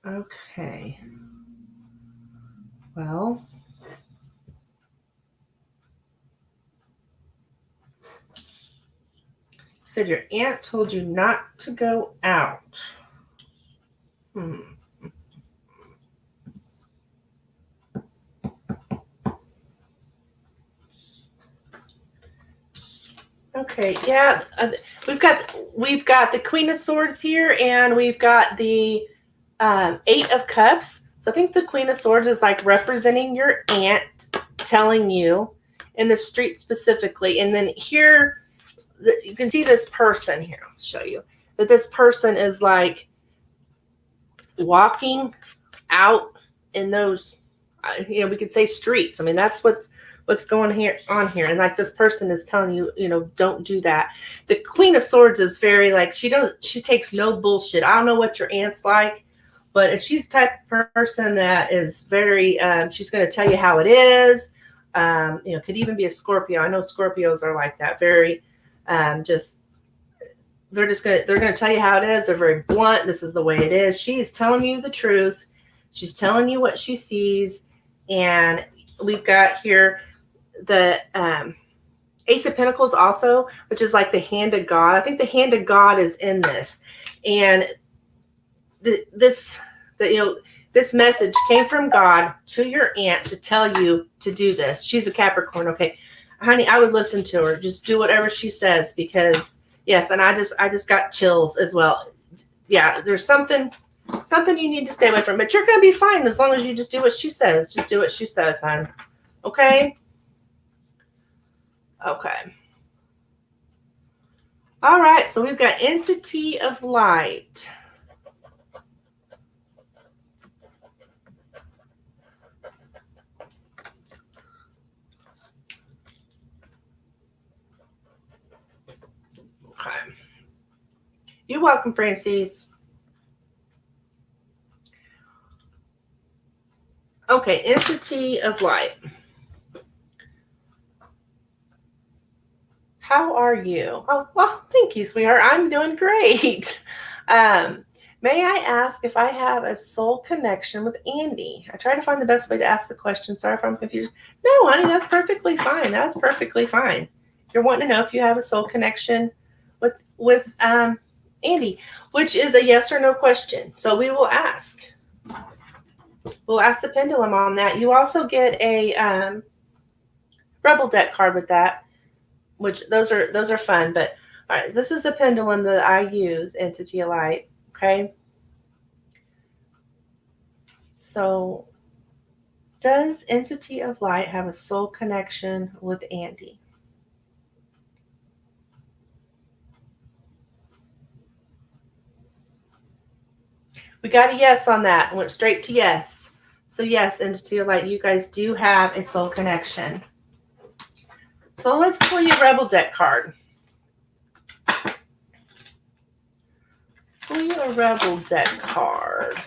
Okay. Well, said your aunt told you not to go out. Okay, yeah, we've got the Queen of Swords here, and we've got the Eight of Cups. So I think the Queen of Swords is like representing your aunt, telling you in the street specifically. And then here, you can see this person here. I'll show you that this person is like walking out in those, we could say streets. I mean, that's what's going on here. And like this person is telling you, don't do that. The Queen of Swords is very like, she takes no bullshit. I don't know what your aunt's like, but if she's the type of person that is very, she's going to tell you how it is. Could even be a Scorpio. I know Scorpios are like that. Very, they're going to tell you how it is. They're very blunt. This is the way it is. She's telling you the truth. She's telling you what she sees. And we've got here the Ace of Pentacles also, which is like the hand of God. I think the hand of God is in this. And This message came from God to your aunt to tell you to do this. She's a Capricorn, okay? Honey, I would listen to her. Just do whatever she says because yes, and I just got chills as well. Yeah, there's something you need to stay away from, but you're going to be fine as long as you just do what she says. Just do what she says, hon. Okay? Okay. All right, so we've got entity of light. Okay. You're welcome, Francis. Okay, entity of light. How are you? Oh, well, thank you, sweetheart. I'm doing great. May I ask if I have a soul connection with Andy? I try to find the best way to ask the question. Sorry if I'm confused. No, honey, that's perfectly fine. That's perfectly fine. You're wanting to know if you have a soul connection with Andy, which is a yes or no question. So we will ask. We'll ask the pendulum on that. You also get a rebel deck card with that, which those are fun. But all right, this is the pendulum that I use, entity of light. Okay. So, does entity of light have a soul connection with Andy? We got a yes on that. Went straight to yes. So yes, entity of light, you guys do have a soul connection. So let's pull you a rebel deck card. Let's pull you a rebel deck card.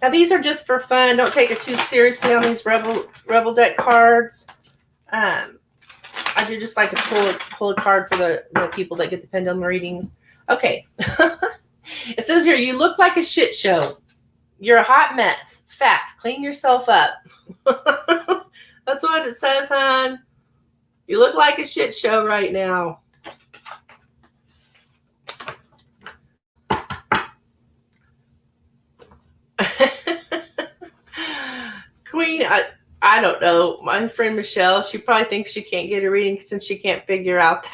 Now these are just for fun. Don't take it too seriously on these rebel deck cards. I do just like to pull a card for the people that get the pendulum readings. Okay. It says here, you look like a shit show. You're a hot mess. Fact. Clean yourself up. That's what it says, hon. You look like a shit show right now. Queen, I don't know. My friend Michelle, she probably thinks she can't get a reading since she can't figure out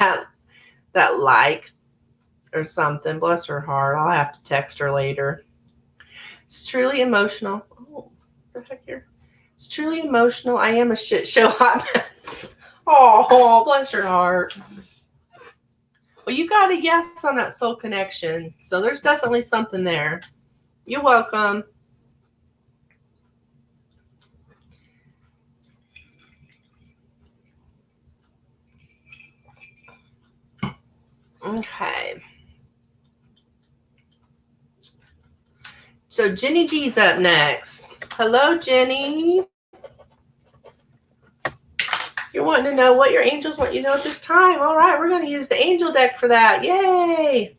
that like or something. Bless her heart. I'll have to text her later. It's truly emotional. Oh, what the heck here? It's truly emotional. I am a shit show hot mess. Oh, bless your heart. Well, you got a yes on that soul connection. So there's definitely something there. You're welcome. Okay. So Jenny G's up next. Hello, Jenny. You're wanting to know what your angels want you to know at this time. All right, we're going to use the angel deck for that. Yay!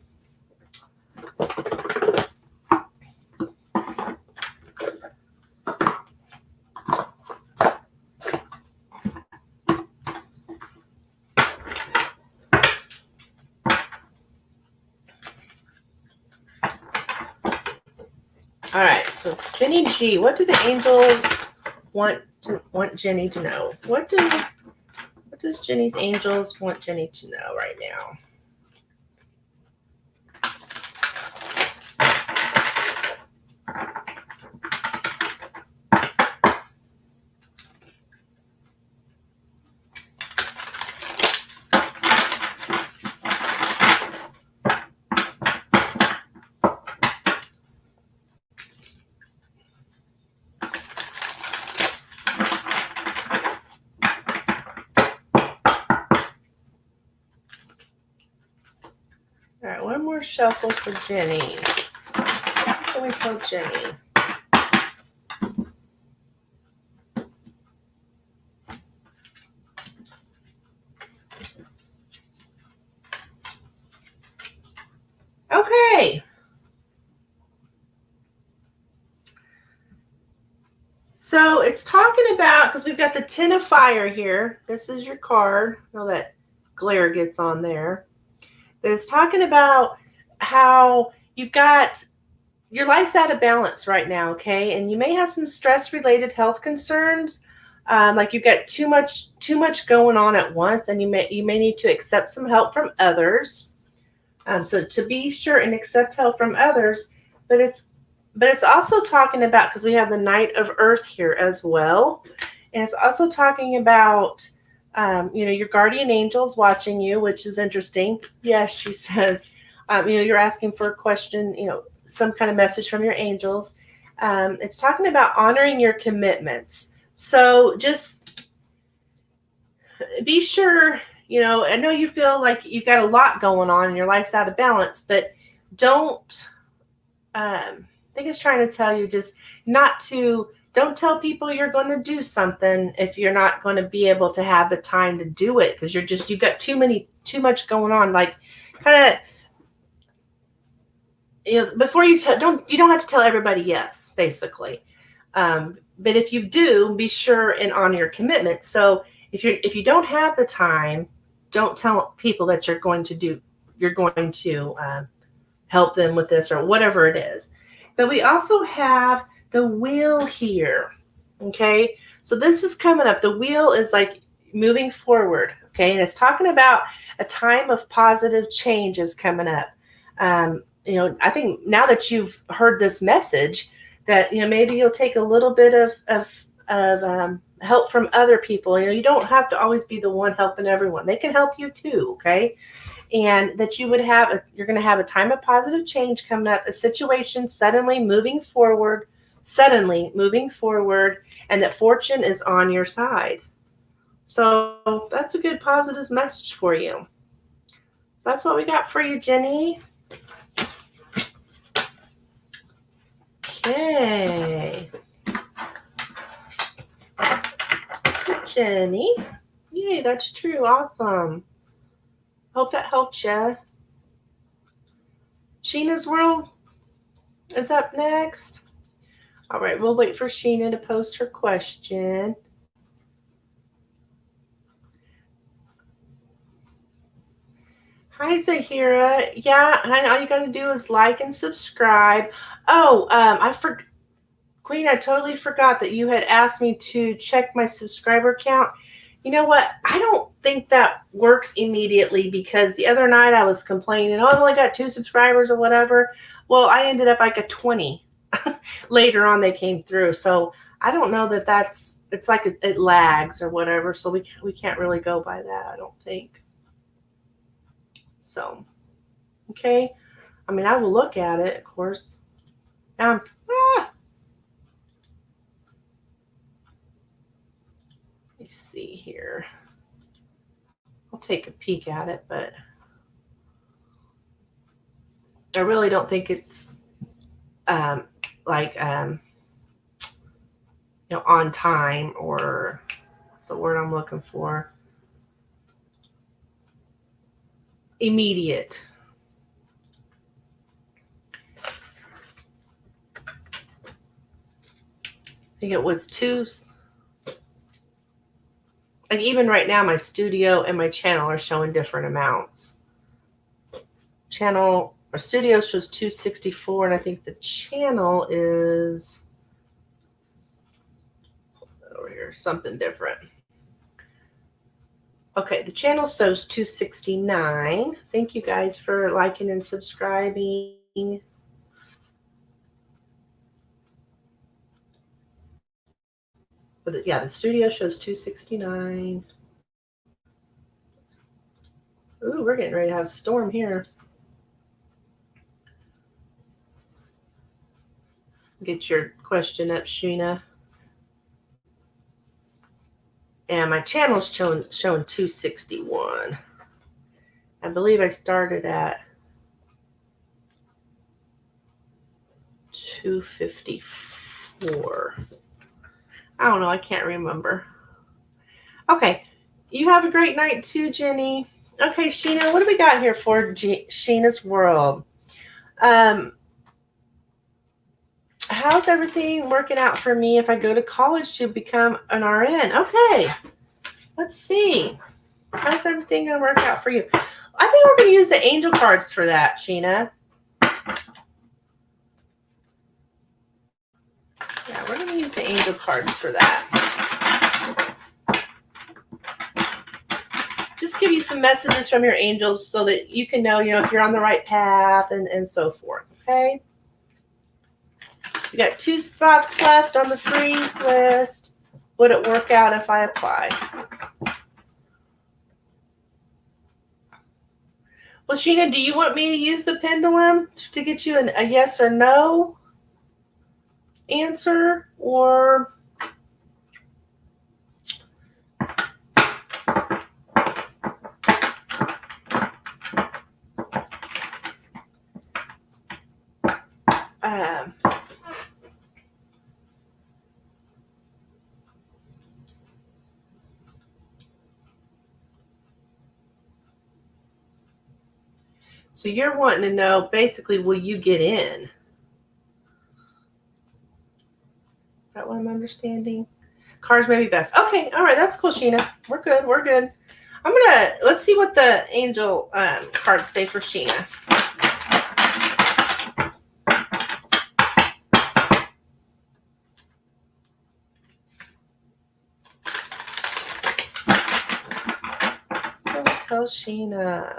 All right, so Jenny G, what do the angels want Jenny to know? What does Jenny's angels want Jenny to know right now? All right, one more shuffle for Jenny. What can we tell Jenny? Okay. So it's talking about, because we've got the Ten of Fire here. This is your card. Know that glare gets on there. But it's talking about how you've got your life's out of balance right now, okay? And you may have some stress-related health concerns, like you've got too much going on at once, and you may need to accept some help from others. So to be sure and accept help from others, but it's also talking about, because we have the Knight of Earth here as well, and it's also talking about your guardian angels watching you, which is interesting. Yes, she says, you're asking for a question, some kind of message from your angels. It's talking about honoring your commitments. So just be sure, I know you feel like you've got a lot going on and your life's out of balance, but don't, I think it's trying to tell you just don't tell people you're going to do something if you're not going to be able to have the time to do it, because you've got too much going on. Like, kind of, before you don't have to tell everybody yes, basically. But if you do, be sure and honor your commitment. So if you don't have the time, don't tell people that you're going to help them with this or whatever it is. But we also have the wheel here. Okay, so this is coming up. The wheel is like moving forward. Okay, and it's talking about a time of positive change is coming up. I think now that you've heard this message, that maybe you'll take a little bit of help from other people. You don't have to always be the one helping everyone. They can help you too. Okay. And that you're going to have a time of positive change coming up, a situation suddenly moving forward, and that fortune is on your side. So that's a good positive message for you. That's what we got for you, Jenny. Okay. Sweet Jenny. Yay, that's true. Awesome. Hope that helped you. Sheena's World is up next. All right, we'll wait for Sheena to post her question. Hi, Zahira. Yeah, honey, all you got to do is like and subscribe. Oh, Queen, I totally forgot that you had asked me to check my subscriber count. You know what? I don't think that works immediately, because the other night I was complaining, I've only got 2 subscribers or whatever. Well, I ended up like a 20. Later on they came through. So I don't know it's like it lags or whatever. So we can't really go by that, I don't think. So, okay. I mean, I will look at it, of course. Let me see here. I'll take a peek at it, but I really don't think it's on time, or what's the word I'm looking for? Immediate. I think it was 2. Like, even right now, my studio and my channel are showing different amounts. Studio shows 264, and I think the channel is over here, something different. Okay, the channel shows 269. Thank you guys for liking and subscribing. But the studio shows 269. Ooh, we're getting ready to have a storm here. Get your question up, Sheena. And my channel's showing 261. I believe I started at 254. I don't know. I can't remember. Okay. You have a great night too, Jenny. Okay, Sheena, what do we got here for Sheena's World? How's everything working out for me if I go to college to become an RN? Okay. Let's see. How's everything going to work out for you? I think we're going to use the angel cards for that, Sheena. Yeah, we're going to use the angel cards for that. Just give you some messages from your angels so that you can know, if you're on the right path and so forth, okay? We got 2 spots left on the free list. Would it work out if I apply? Well, Sheena, do you want me to use the pendulum to get you a yes or no answer, or so you're wanting to know, basically, will you get in? Is that what I'm understanding? Cards may be best. Okay, all right, that's cool, Sheena. We're good, we're good. Let's see what the angel cards say for Sheena. Tell Sheena.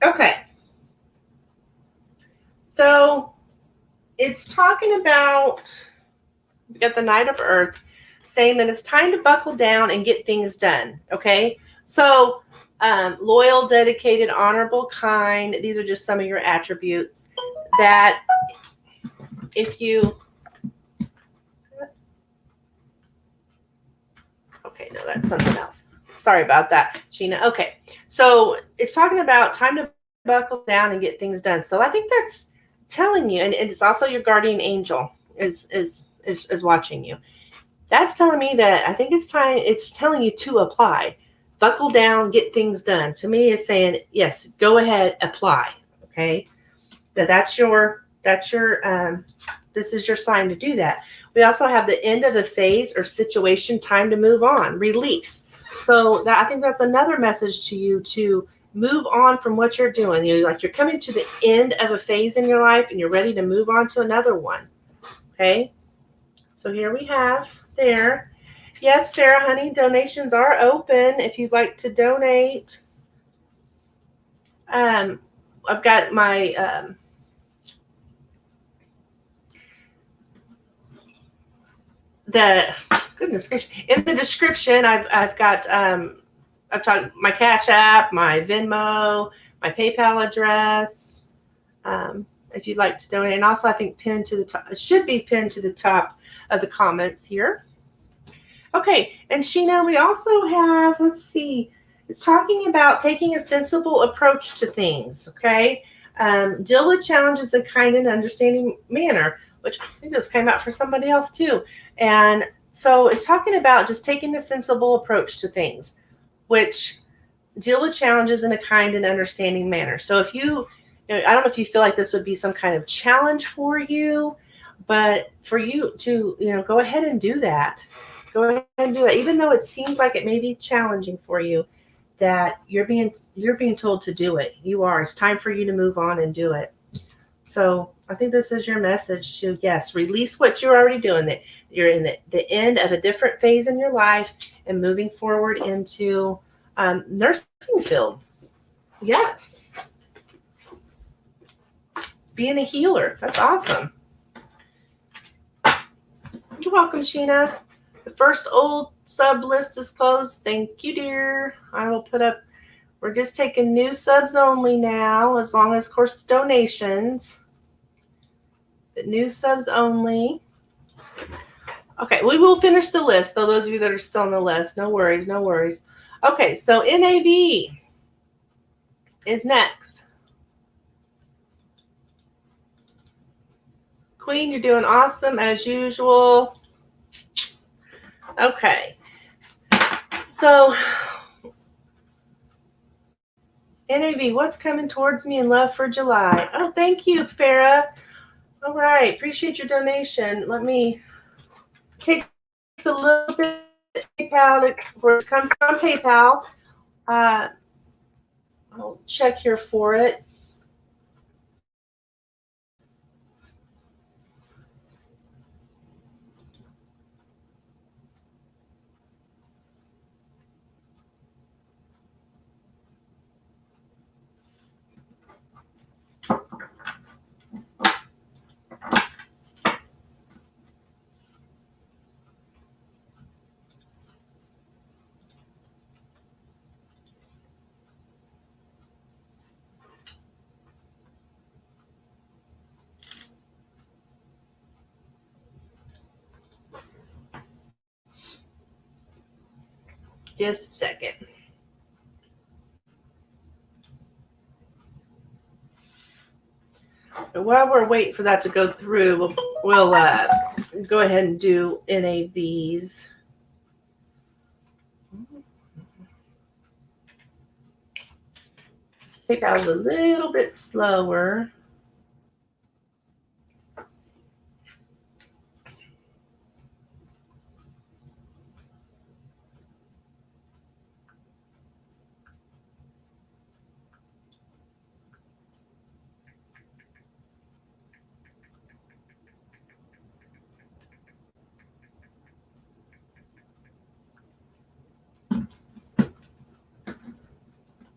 Okay. So it's talking about, we got the Knight of Earth saying that it's time to buckle down and get things done. Okay. So loyal, dedicated, honorable, kind. These are just some of your attributes that if you, okay, no, that's something else. Sorry about that, Sheena. Okay. So it's talking about time to buckle down and get things done. So I think that's telling you, and it's also your guardian angel is watching you. That's telling me that I think it's time. It's telling you to apply, buckle down, get things done. To me, it's saying yes, go ahead, apply. Okay, that's your this is your sign to do that. We also have the end of a phase or situation, time to move on, release. So that, I think that's another message to you to move on from what you're doing. You're coming to the end of a phase in your life and you're ready to move on to another one. Okay. So here we have there. Yes, Sarah, honey, donations are open if you'd like to donate. I've got my the goodness gracious, in the description I've got I've talked my Cash App, my Venmo, my PayPal address, if you'd like to donate. And also I think pinned to the top, it should be pinned to the top of the comments here. Okay, and Sheena, we also have, let's see, it's talking about taking a sensible approach to things, okay? Deal with challenges in a kind and understanding manner, which I think this came out for somebody else too. And so it's talking about just taking a sensible approach to things, which deal with challenges in a kind and understanding manner. So if you know, I don't know if you feel like this would be some kind of challenge for you, but for you to, go ahead and do that. Go ahead and do that, even though it seems like it may be challenging for you. That you're being told to do it. You are. It's time for you to move on and do it. So I think this is your message to, yes, release what you're already doing. That you're in the end of a different phase in your life and moving forward into nursing field. Yes. Being a healer. That's awesome. You're welcome, Sheena. The first old sub list is closed. Thank you, dear. I will put up, we're just taking new subs only now, as long as, of course, donations. But new subs only. Okay, we will finish the list, though, those of you that are still on the list. No worries, no worries. Okay, so NAV is next. Queen, you're doing awesome as usual. Okay. So, NAV, what's coming towards me in love for July? Oh, thank you, Farah. All right. Appreciate your donation. Let me take a little bit of PayPal for it to come from PayPal. I'll check here for it. Just a second. And while we're waiting for that to go through, we'll go ahead and do NAVs. PayPal is a little bit slower.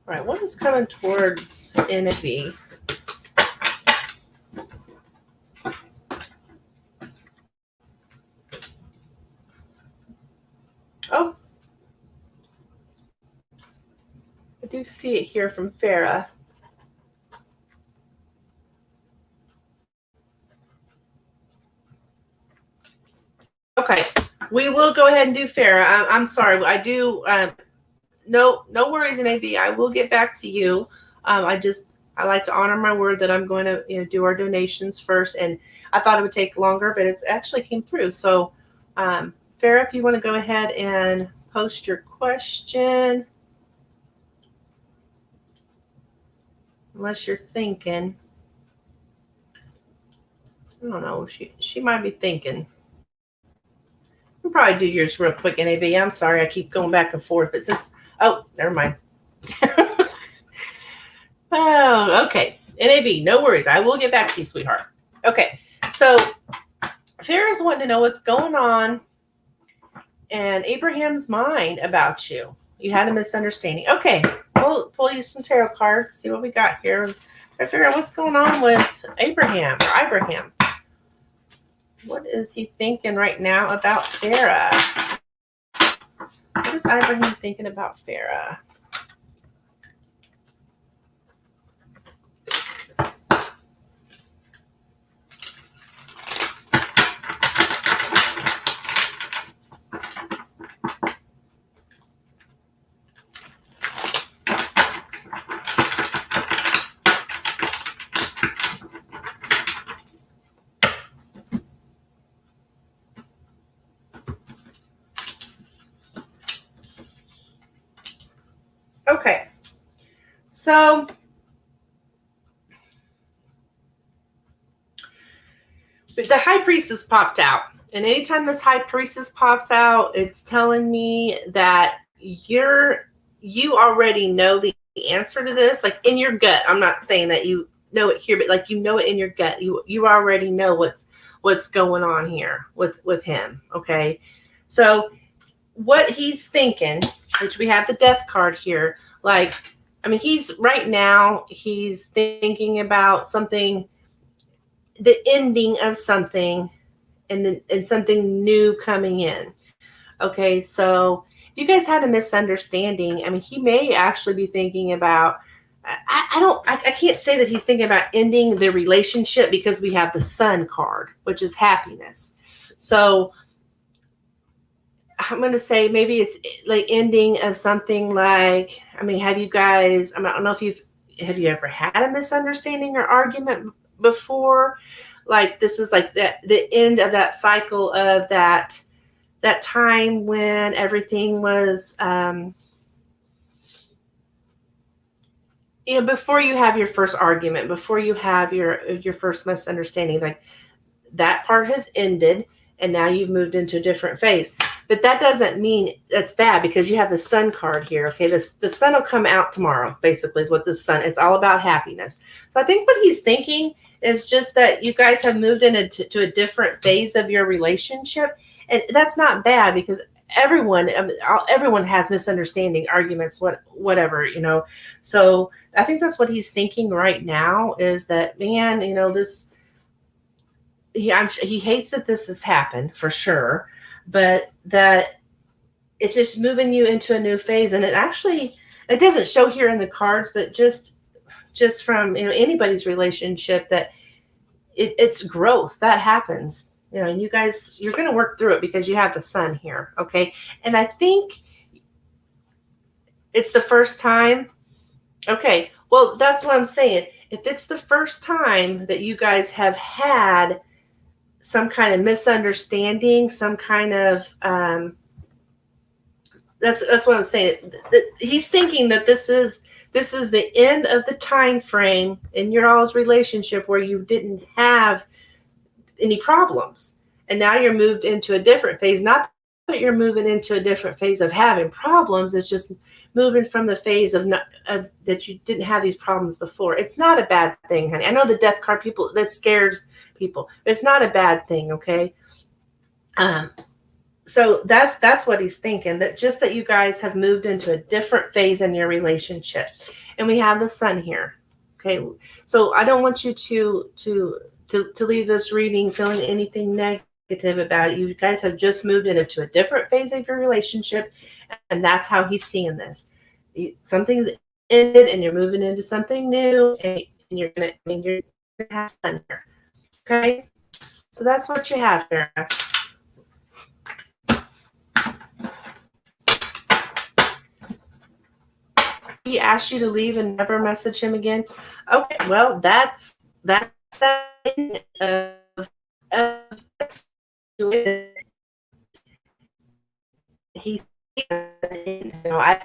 All right, what is coming towards NAV? Oh, I do see it here from Farah. Okay, we will go ahead and do Farah. I'm sorry, I do. No worries, NAV. I will get back to you. I like to honor my word that I'm going to do our donations first, and I thought it would take longer, but it's actually came through. So, Farah, if you want to go ahead and post your question, unless you're thinking. I don't know. She might be thinking. We'll probably do yours real quick, NAV. I'm sorry, I keep going back and forth, but since never mind. Oh, okay. NAV, no worries. I will get back to you, sweetheart. Okay, so Farah's wanting to know what's going on in Abraham's mind about you. You had a misunderstanding. Okay, we'll pull you some tarot cards, see what we got here. Farah, what's going on with Abraham? What is he thinking right now about Farah? What is Abraham thinking about Farah? Okay, so the High Priestess popped out. And anytime this High Priestess pops out, it's telling me that you already know the answer to this, like in your gut. I'm not saying that you know it here, but like you know it in your gut. You already know what's going on here with him. Okay, so what he's thinking, which we have the Death card here, like, I mean, he's thinking about something, the ending of something, and something new coming in. Okay, so if you guys had a misunderstanding, I mean, he may actually be thinking about, I can't say that he's thinking about ending the relationship because we have the Sun card, which is happiness. So I'm going to say maybe it's like ending of something like, I mean, have you don't know if have you ever had a misunderstanding or argument before? like this is like the end of that cycle of that time when everything was before you have your first argument, before you have your first misunderstanding, like that part has ended and now you've moved into a different phase. But that doesn't mean that's bad, because you have the sun card here. Okay, the sun will come out tomorrow, basically, is what the sun, it's all about happiness. So I think what he's thinking is just that you guys have moved into a different phase of your relationship. And that's not bad, because everyone has misunderstanding, arguments, whatever, So I think that's what he's thinking right now, is that, man, this, he hates that this has happened for sure, but that it's just moving you into a new phase. And it doesn't show here in the cards, but just from anybody's relationship, that it's growth that happens. And you guys, you're going to work through it because you have the sun here. Okay. And I think it's the first time. Okay. Well, that's what I'm saying. If it's the first time that you guys have had some kind of misunderstanding, some kind of that's what I'm saying. He's thinking that this is the end of the time frame in your all's relationship where you didn't have any problems, and now you're moved into a different phase. Not that you're moving into a different phase of having problems. It's just moving from the phase of that you didn't have these problems before. It's not a bad thing, honey. I know the death card, people, that scares people, but it's not a bad thing. Okay. So that's what he's thinking, that just that you guys have moved into a different phase in your relationship. And we have the sun here. Okay. So I don't want you to leave this reading feeling anything negative about it. You guys have just moved into a different phase of your relationship, and that's how he's seeing this. Something's ended and you're moving into something new, and you're gonna have sun here. Okay. So that's what you have there. He asked you to leave and never message him again. Okay, well, that's he, I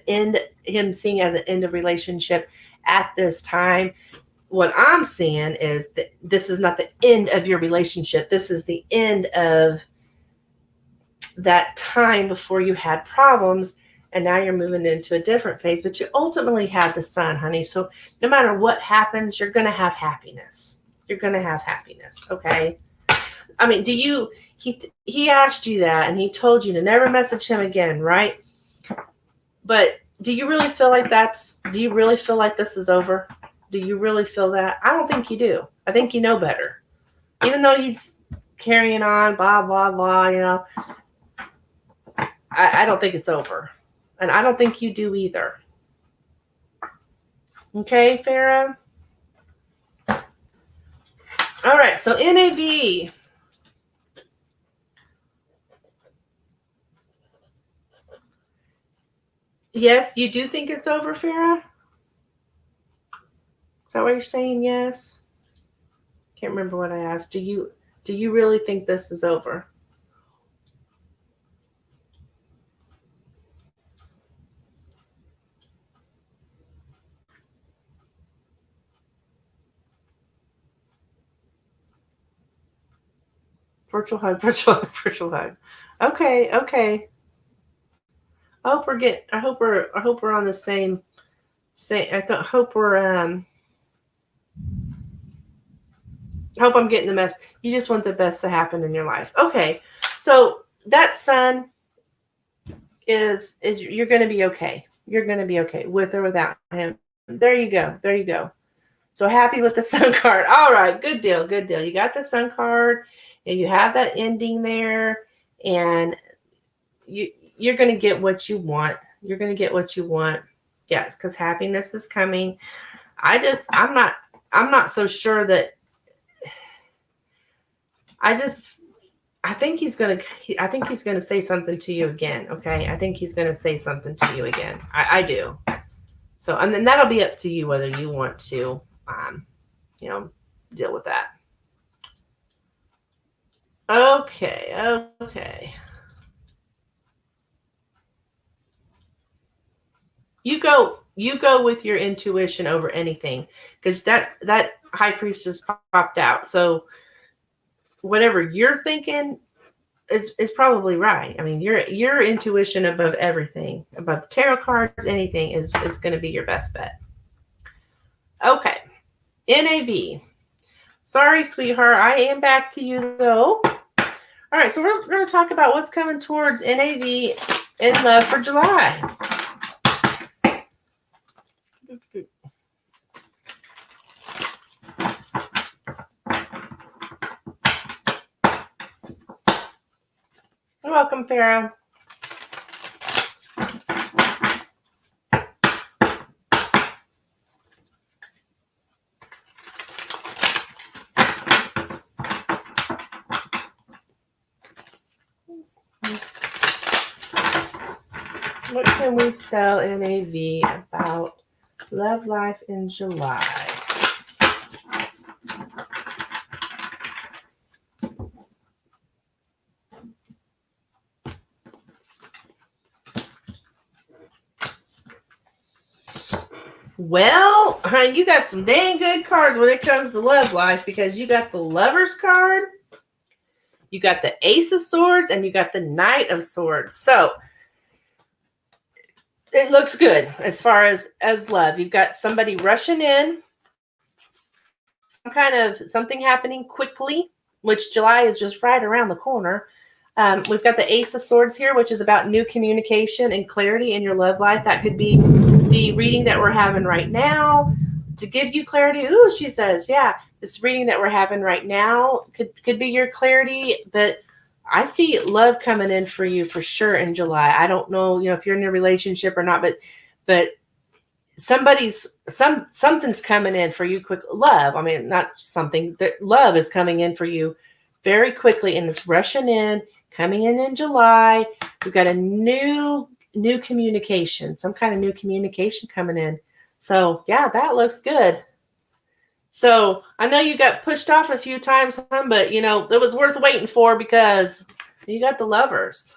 end him seeing as an end of relationship at this time. What I'm seeing is that this is not the end of your relationship. This is the end of that time before you had problems. And now you're moving into a different phase, but you ultimately have the sun, honey. So no matter what happens, you're going to have happiness. You're going to have happiness. Okay. I mean, he asked you that, and he told you to never message him again, right? But do you really feel like this is over? Do you really feel that? I don't think you do. I think you know better. Even though he's carrying on, blah, blah, blah, I don't think it's over. And I don't think you do either. Okay, Farah? All right, so NAV. Yes, you do think it's over, Farah? Is that what you're saying? Yes? Can't remember what I asked. Do you really think this is over? Virtual hug, virtual hug, virtual hug. Okay. I hope we're on the same. Hope I'm getting the mess. You just want the best to happen in your life. Okay. So that sun is you're going to be okay. You're going to be okay with or without him. There you go. So happy with the sun card. All right. Good deal. You got the sun card, and you have that ending there, and you're going to get what you want. Yes, because happiness is coming. I'm not so sure that. I think he's gonna say something to you again. Okay, I think he's gonna say something to you again. I do. So, and then that'll be up to you whether you want to, deal with that. Okay. You go with your intuition over anything, because that high priestess popped out. So whatever you're thinking is probably right. I mean, your intuition above everything, above tarot cards, anything is going to be your best bet. Okay, NAV. Sorry, sweetheart. I am back to you though. All right, so we're going to talk about what's coming towards NAV in love for July. You're welcome, Farah. What can we tell NAV about love life in July? Well, honey, you got some dang good cards when it comes to love life, because you got the Lover's card, you got the Ace of Swords, and you got the Knight of Swords. So it looks good as far as love. You've got somebody rushing in, some kind of something happening quickly, which July is just right around the corner. We've got the Ace of Swords here, which is about new communication and clarity in your love life. That could be the reading that we're having right now to give you clarity. Ooh, she says, yeah, this reading that we're having right now could be your clarity, but I see love coming in for you for sure in July. I don't know, if you're in a relationship or not, but something's coming in for you quick. Love, I mean, not something, that love is coming in for you very quickly, and it's rushing in, coming in July. We've got a new communication, some kind of new communication coming in. So yeah, that looks good. So I know you got pushed off a few times, but it was worth waiting for, because you got the Lovers.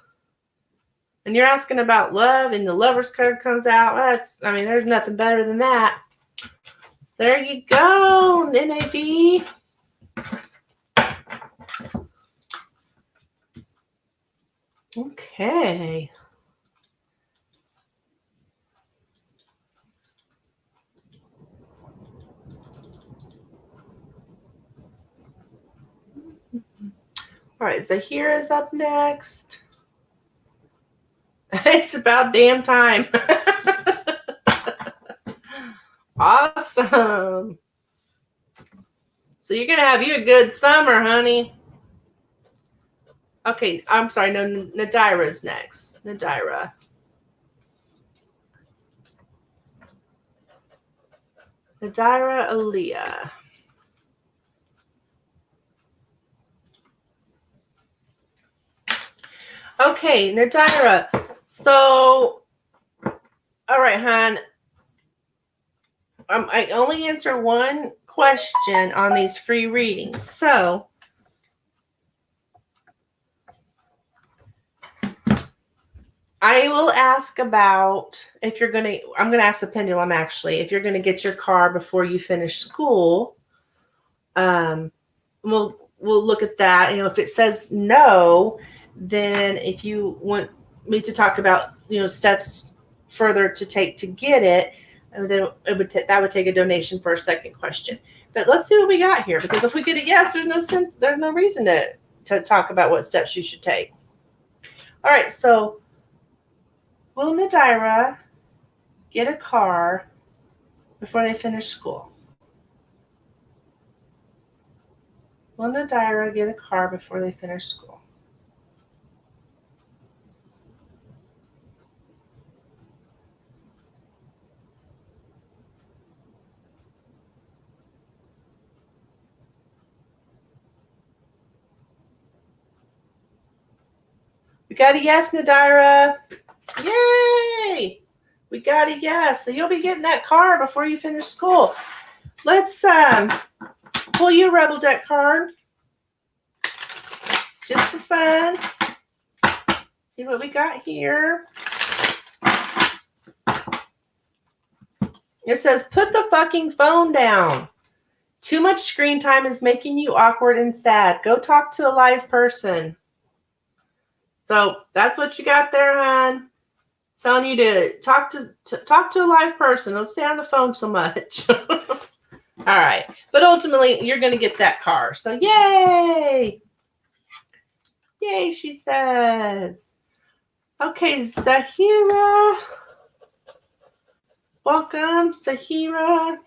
And you're asking about love, and the Lover's card comes out. There's nothing better than that. So there you go, NAV. Okay. All right, Zahira is up next. It's about damn time. Awesome. So you're going to have you a good summer, honey. Okay, I'm sorry. No, Nadira's next. Nadira. Nadira Aaliyah. Okay, Nadira. So, all right, hon. I only answer one question on these free readings. So, I will ask about if you're going to, I'm going to ask the Pendulum actually, if you're going to get your car before you finish school. We'll look at that. If it says no, then if you want me to talk about, steps further to take to get it, and then that would take a donation for a second question. But let's see what we got here, because if we get a yes, there's no reason to talk about what steps you should take. All right, so will Nadira get a car before they finish school? Will Nadira get a car before they finish school? We got a yes, Nadira. Yay! We got a yes. So you'll be getting that car before you finish school. Let's pull your Rebel deck card. just for fun. See what we got here. It says, put the fucking phone down. Too much screen time is making you awkward and sad. Go talk to a live person. So that's what you got there, hon. Telling you to talk to a live person. Don't stay on the phone so much. All right. But ultimately, you're going to get that car. So yay. Yay, she says. Okay, Zahira. Welcome, Zahira.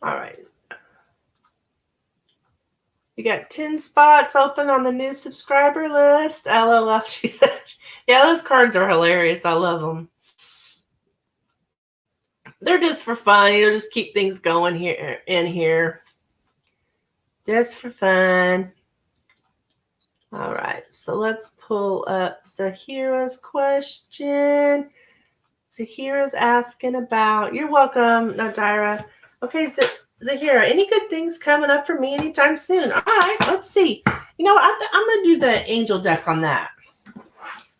All right. You got 10 spots open on the new subscriber list. LOL, she said. Yeah, those cards are hilarious. I love them. They're just for fun. You'll just keep things going here. Just for fun. All right, so let's pull up Zahira's question. Zahira's asking about, you're welcome, Nadira. Okay, Zahira, any good things coming up for me anytime soon? All right, let's see. You know, I'm going to do the angel deck on that.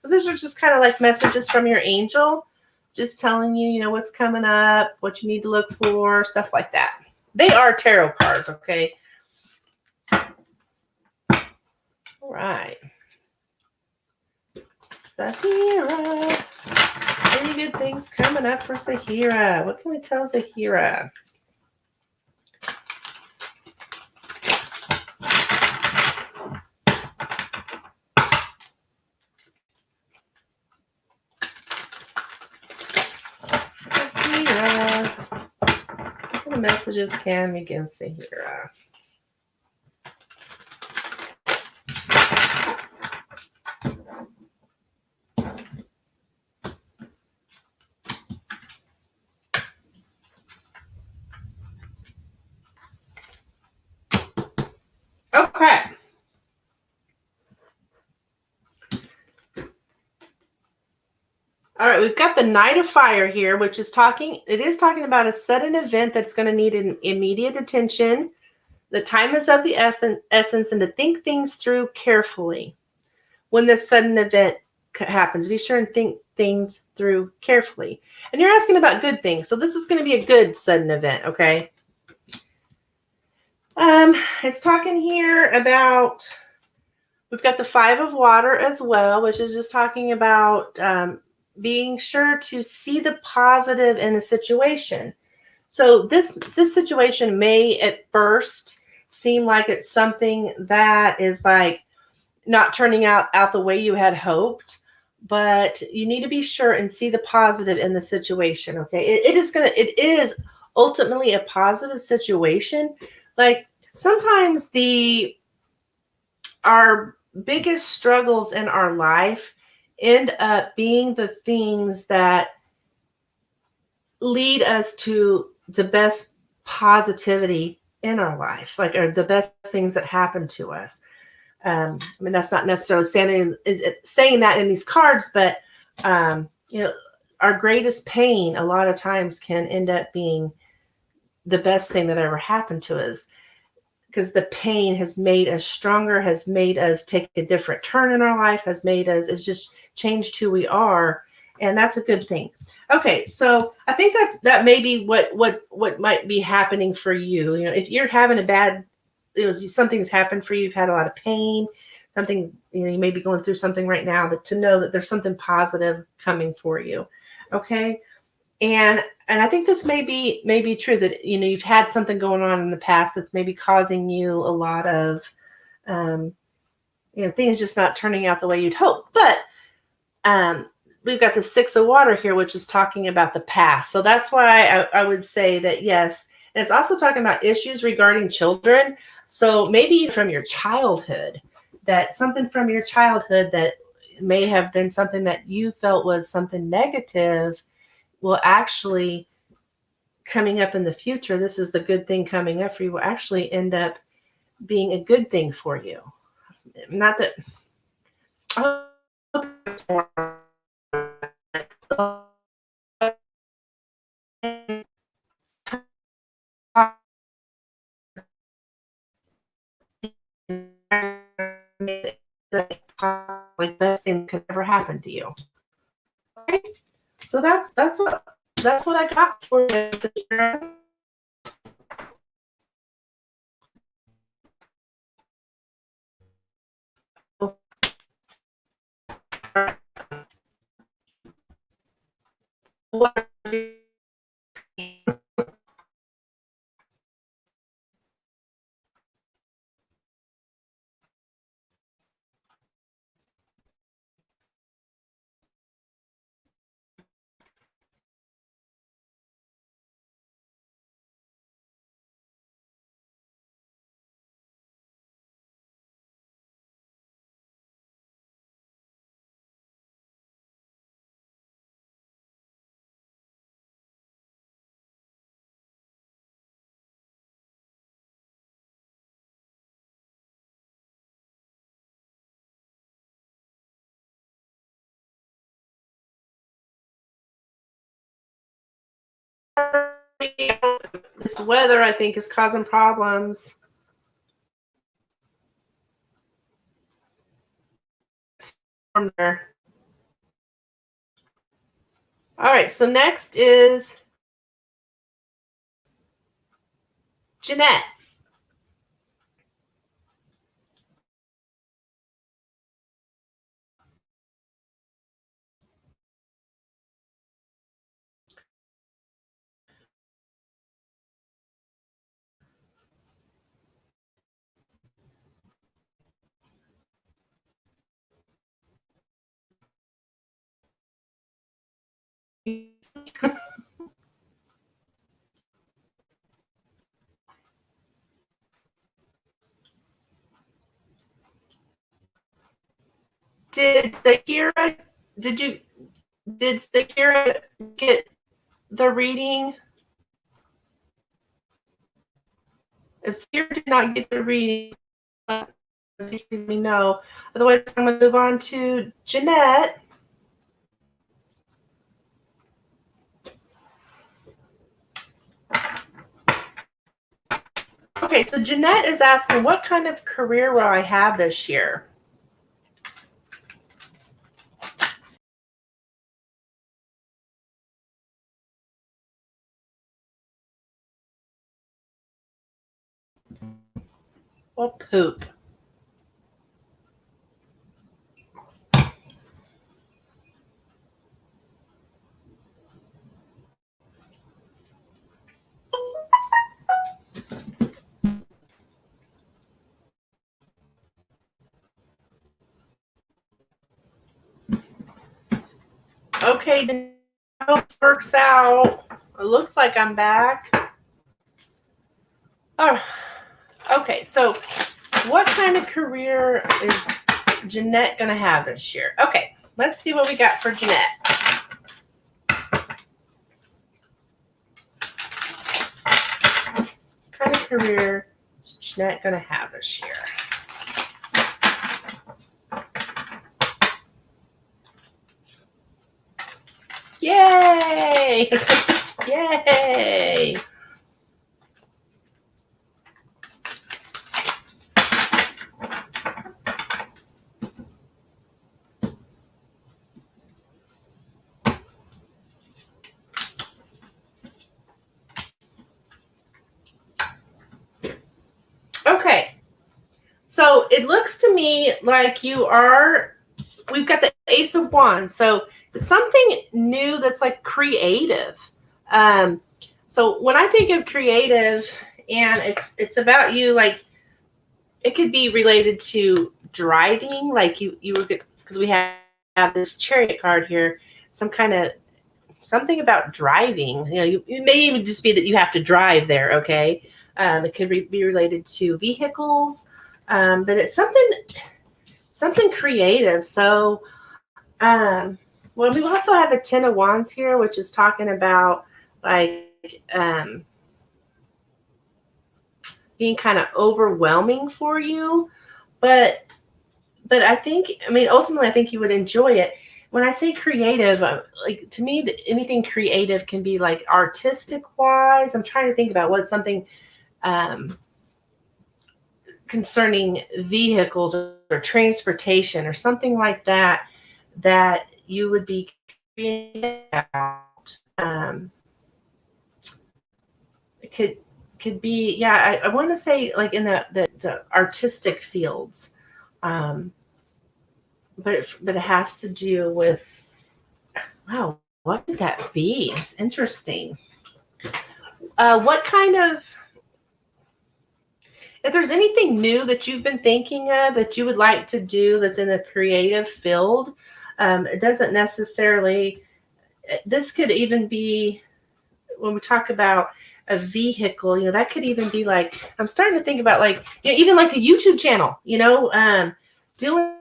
Those are just kind of like messages from your angel, just telling you, you know, what's coming up, what you need to look for, stuff like that. They are tarot cards, okay? All right. Zahira. Any good things coming up for Zahira? What can we tell Zahira? Zahira. What kind of messages can we give Zahira? Okay. All right, we've got the Knight of Fire here, which is talking about a sudden event that's going to need an immediate attention. The time is of the essence, and to think things through carefully. When this sudden event happens, be sure and think things through carefully. And you're asking about good things, so this is going to be a good sudden event, okay? It's talking here about, we've got the Five of Water as well, which is just talking about being sure to see the positive in a situation. So this situation may at first seem like it's something that is like not turning out the way you had hoped, but you need to be sure and see the positive in the situation. Okay, it is ultimately a positive situation. Like sometimes our biggest struggles in our life end up being the things that lead us to the best positivity in our life, like are the best things that happen to us. I mean, that's not necessarily saying that in these cards, but you know, our greatest pain a lot of times can end up being the best thing that ever happened to us, because the pain has made us stronger, has made us take a different turn in our life, has made us, it's just changed who we are. And that's a good thing. Okay, so I think that may be what might be happening for you. You know, if you're having a bad, something's happened for you, you've had a lot of pain, something, you know, you may be going through something right now, that to know that there's something positive coming for you. Okay. And I think this may be true, that, you know, you've had something going on in the past that's maybe causing you a lot of, you know, things just not turning out the way you'd hope. But we've got the Six of Water here, which is talking about the past. So that's why I would say that, yes. And it's also talking about issues regarding children. So maybe from your childhood, that something from your childhood that may have been something that you felt was something negative will actually, coming up in the future, this is the good thing coming up for you, will actually end up being a good thing for you. Not that, happened to you. Okay? So that's what I got for you. What this weather, I think, is causing problems. From there. All right, so next is Jeanette. Did Sakira get the reading? If Sakira did not get the reading, let me know. Otherwise, I'm going to move on to Jeanette. Okay, so Jeanette is asking, what kind of career will I have this year? Well, poop. Okay, then how it works out. It looks like I'm back. Oh, okay, so what kind of career is Jeanette going to have this year? Okay, let's see what we got for Jeanette. What kind of career is Jeanette going to have this year? Yay! Yay! Okay, so it looks to me like we've got the Ace of Wands, so it's something new that's like creative. So when I think of creative, and it's about you, like it could be related to driving, like you were good because we have this Chariot card here, something about driving. It may even just be that you have to drive there. Okay, it could be related to vehicles, but it's something creative. So, well, we also have the Ten of Wands here, which is talking about like being kind of overwhelming for you, but I think, ultimately, I think you would enjoy it. When I say creative, like to me, anything creative can be like artistic wise. I'm trying to think about what's something concerning vehicles or transportation or something like that that you would be creating about. It could be, yeah, I want to say like in the artistic fields, um, but it has to do with, wow, what could that be? It's interesting. What kind of, if there's anything new that you've been thinking of that you would like to do that's in the creative field, it doesn't necessarily, this could even be, when we talk about a vehicle, that could even be like, I'm starting to think about like, even like a YouTube channel, doing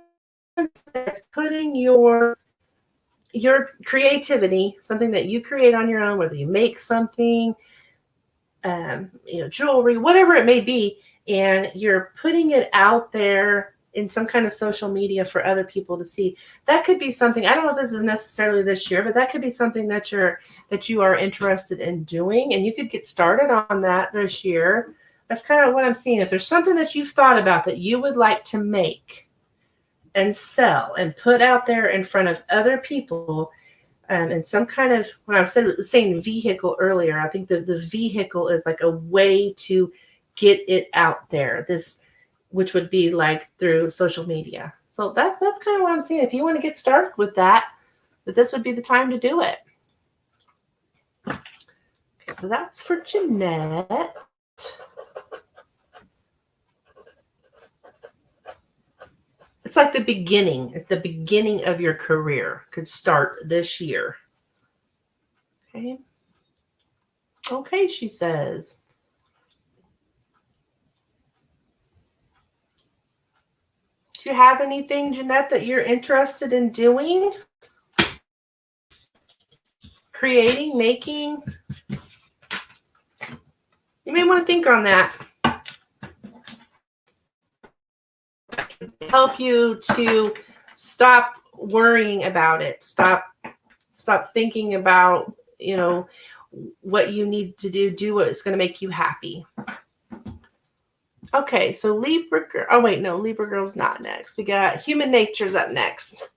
that's putting your creativity, something that you create on your own, whether you make something, jewelry, whatever it may be, and you're putting it out there in some kind of social media for other people to see. That could be something. I don't know if this is necessarily this year, but that could be something that you are interested in doing, and you could get started on that this year. That's kind of what I'm seeing. If there's something that you've thought about that you would like to make and sell and put out there in front of other people, and some kind of, when I was saying vehicle earlier, I think the vehicle is like a way to get it out there. This, which would be like through social media. So that's kind of what I'm seeing. If you want to get started with that this would be the time to do it. Okay, so that's for Jeanette. It's like the beginning. At the beginning of your career could start this year. Okay. Okay, she says. Do you have anything, Jeanette, that you're interested in doing? Creating, making? You may want to think on that. Help you to stop worrying about it. Stop thinking about, what you need to do what's going to make you happy. Okay, so Libra girl. Oh wait, no, Libra girl's not next. We got Human Nature's up next.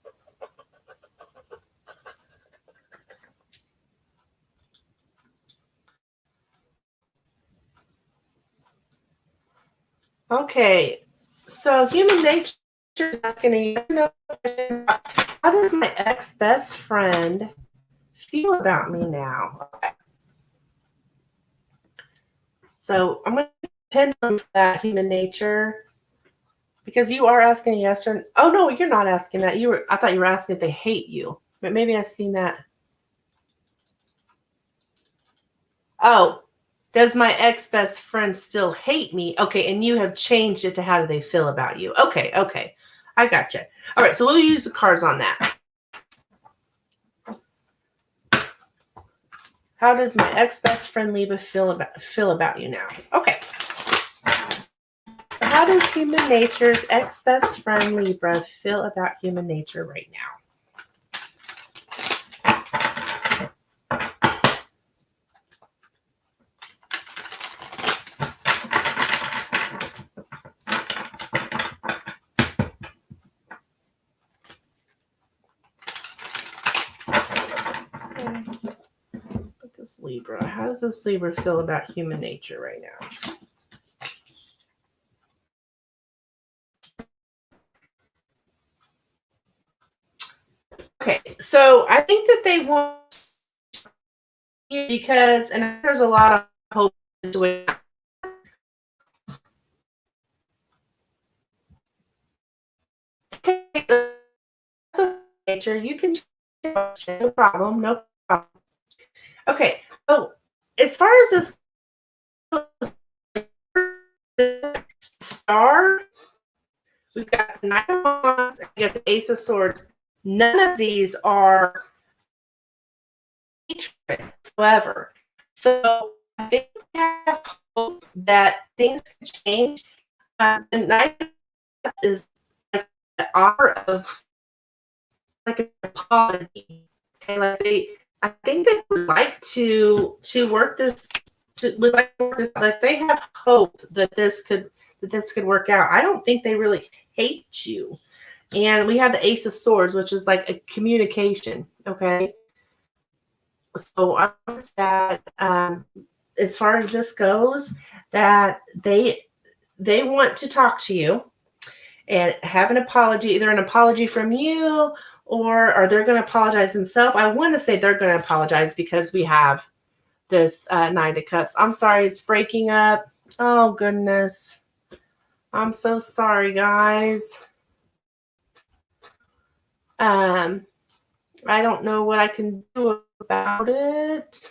Okay, so Human Nature is asking you, how does my ex-best friend feel about me now? Okay. So I'm going to depend on that, Human Nature, because you are asking yes or no. Oh no, you're not asking that. I thought you were asking if they hate you, but maybe I've seen that. Oh, does my ex-best friend still hate me? Okay, and you have changed it to how do they feel about you? Okay, I gotcha. All right, so we'll use the cards on that. How does my ex-best friend Libra feel about you now? Okay. So how does Human Nature's ex-best friend Libra feel about Human Nature right now? Libra. How does this Libra feel about Human Nature right now? Okay, so I think that they want you because, and there's a lot of hope into it. Okay, so nature, you can no problem. Okay, so as far as this star, we've got the Knight of Wands and we got the Ace of Swords. None of these are whatsoever. So I think we have hope that things can change. The Knight of Wands is like an offer of like an apology. Okay, I think they would like to work this. Like they have hope that this could work out. I don't think they really hate you. And we have the Ace of Swords, which is like a communication. Okay. So I was that as far as this goes, that they want to talk to you and have an apology, either an apology from you or they're going to apologize themselves. I want to say they're going to apologize because we have this Nine of Cups. I'm sorry, it's breaking up. Oh, goodness. I'm so sorry, guys. I don't know what I can do about it.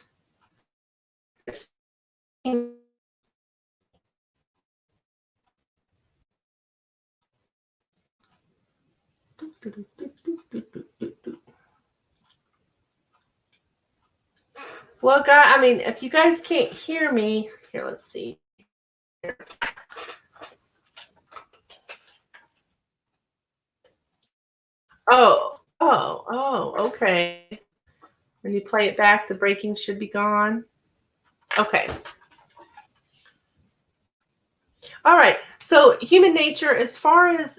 Well, guys, I mean, if you guys can't hear me, here, let's see. Okay. When you play it back, the breaking should be gone. Okay. All right. So human nature, as far as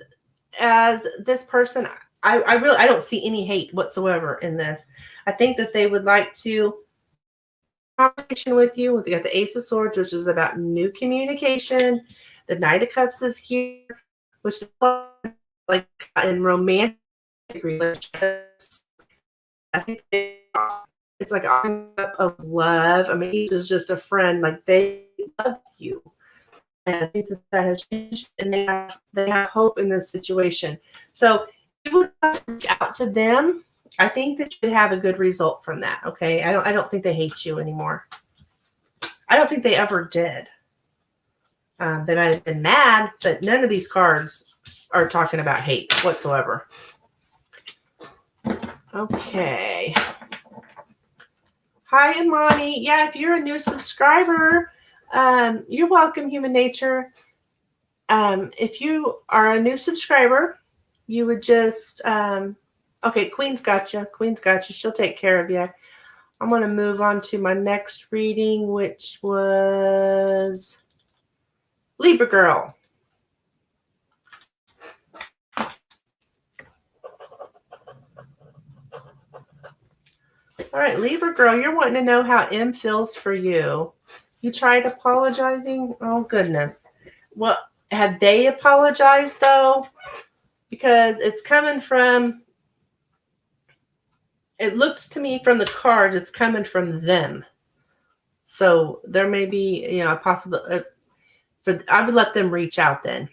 this person, I don't see any hate whatsoever in this. I think that they would like to conversation with you. We got the Ace of Swords, which is about new communication. The Knight of Cups is here, which is like in romantic relationships. I think it's like a cup of love. I mean, Ace is just a friend. Like they love you. And I think that has changed, and they have hope in this situation. So you would have to reach out to them. I think that you would have a good result from that. Okay, I don't think they hate you anymore. I don't think they ever did. They might have been mad, but none of these cards are talking about hate whatsoever. Okay. Hi, Imani. Yeah, if you're a new subscriber, you're welcome, Human Nature. If you are a new subscriber, you would just okay, Queen's got you. Queen's got you. She'll take care of you. I'm going to move on to my next reading, which was Libra Girl. All right, Libra Girl, you're wanting to know how M feels for you. You tried apologizing? Oh, goodness. Well, have they apologized, though? Because it's coming from, it looks to me from the cards, it's coming from them. So there may be, a possible, but I would let them reach out then.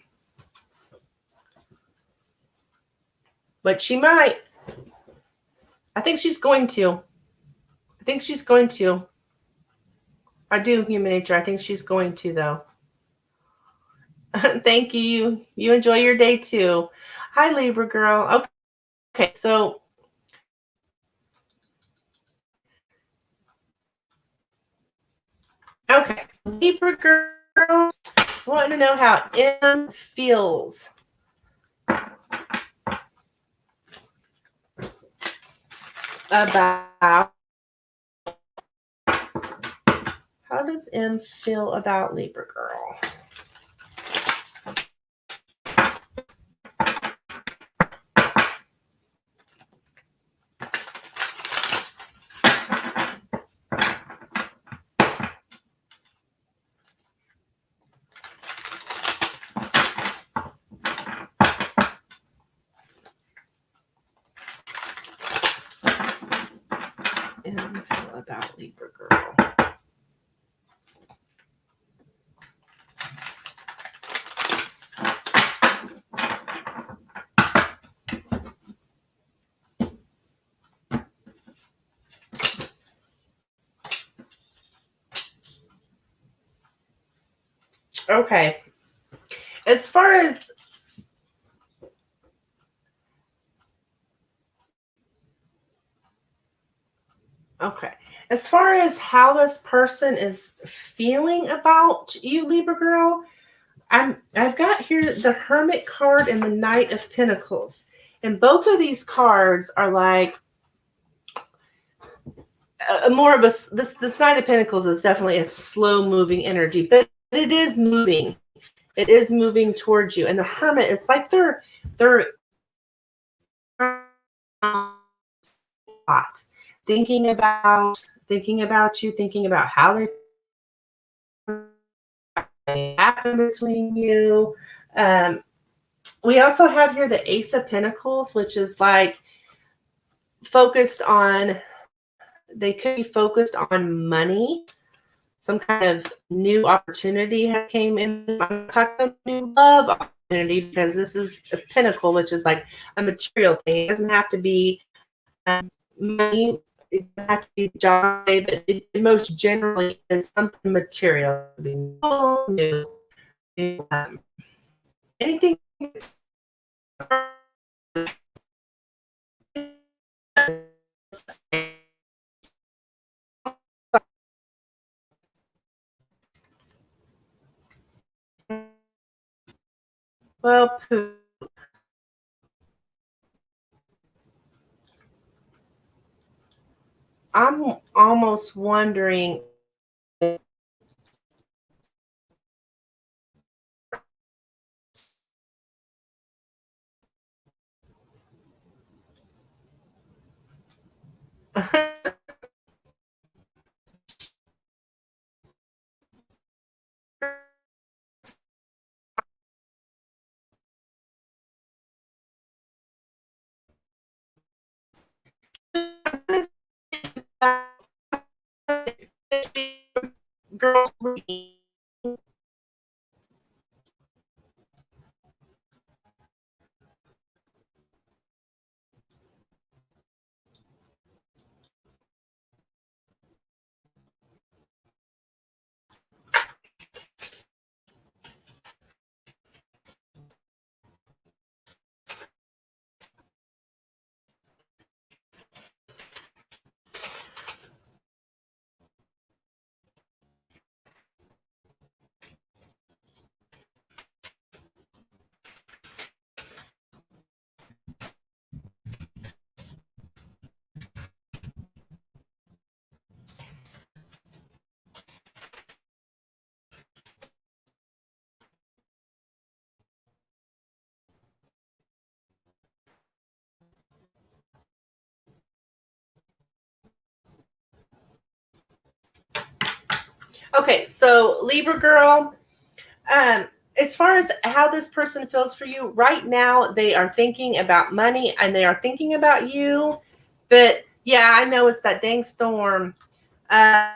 But she might. I think she's going to. I do, Human Nature. I think she's going to, though. Thank you. You enjoy your day, too. Hi, Libra Girl. Okay, so okay, Libra Girl is wanting to know how M feels about. How does M feel about Libra Girl? M feel about Libra Girl. Okay. As far as how this person is feeling about you, Libra Girl, I've got here the Hermit card and the Knight of Pentacles. And both of these cards are like more of this Knight of Pentacles is definitely a slow moving energy, but it is moving. It is moving towards you. And the Hermit, it's like they're lot. Thinking about you, thinking about how they happen between you. Um, we also have here the Ace of Pentacles, which is like focused on, they could be focused on money. Some kind of new opportunity has came in. I'm not talking about new love opportunity because this is a pentacle, which is like a material thing. It doesn't have to be money. It doesn't have to be job, but it most generally is something material. New, new, anything. Well, I'm almost wondering. Girls, okay, so Libra girl, as far as how this person feels for you right now, they are thinking about money and they are thinking about you. But yeah, I know it's that dang storm. Don't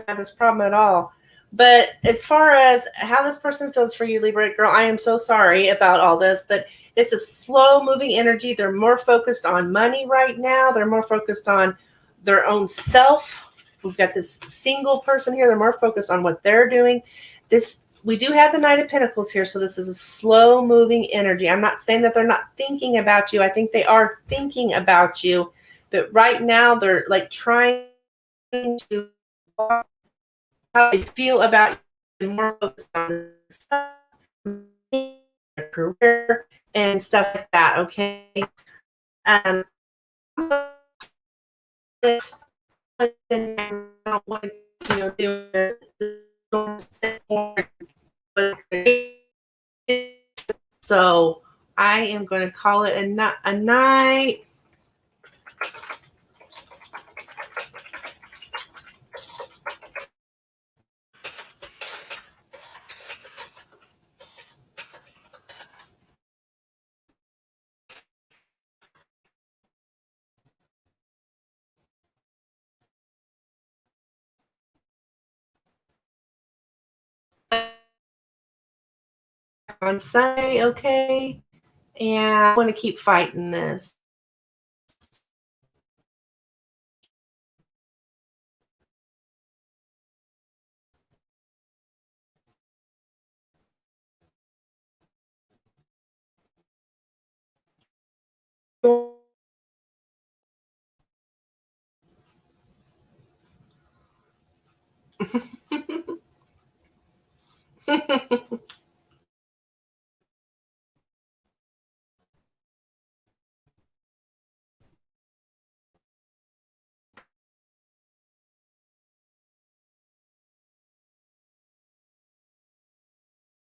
have this problem at all. But as far as how this person feels for you, Libra girl, I am so sorry about all this, but it's a slow moving energy. They're more focused on money right now. They're more focused on their own self. We've got this single person here. They're more focused on what they're doing. This, we do have the Knight of Pentacles here, so this is a slow moving energy. I'm not saying that they're not thinking about you. I think they are thinking about you, but right now they're like trying to how they feel about you, more focused on their career and stuff like that. Okay. Um, do so I am going to call it a night. On Sunday, okay? And I want to keep fighting this.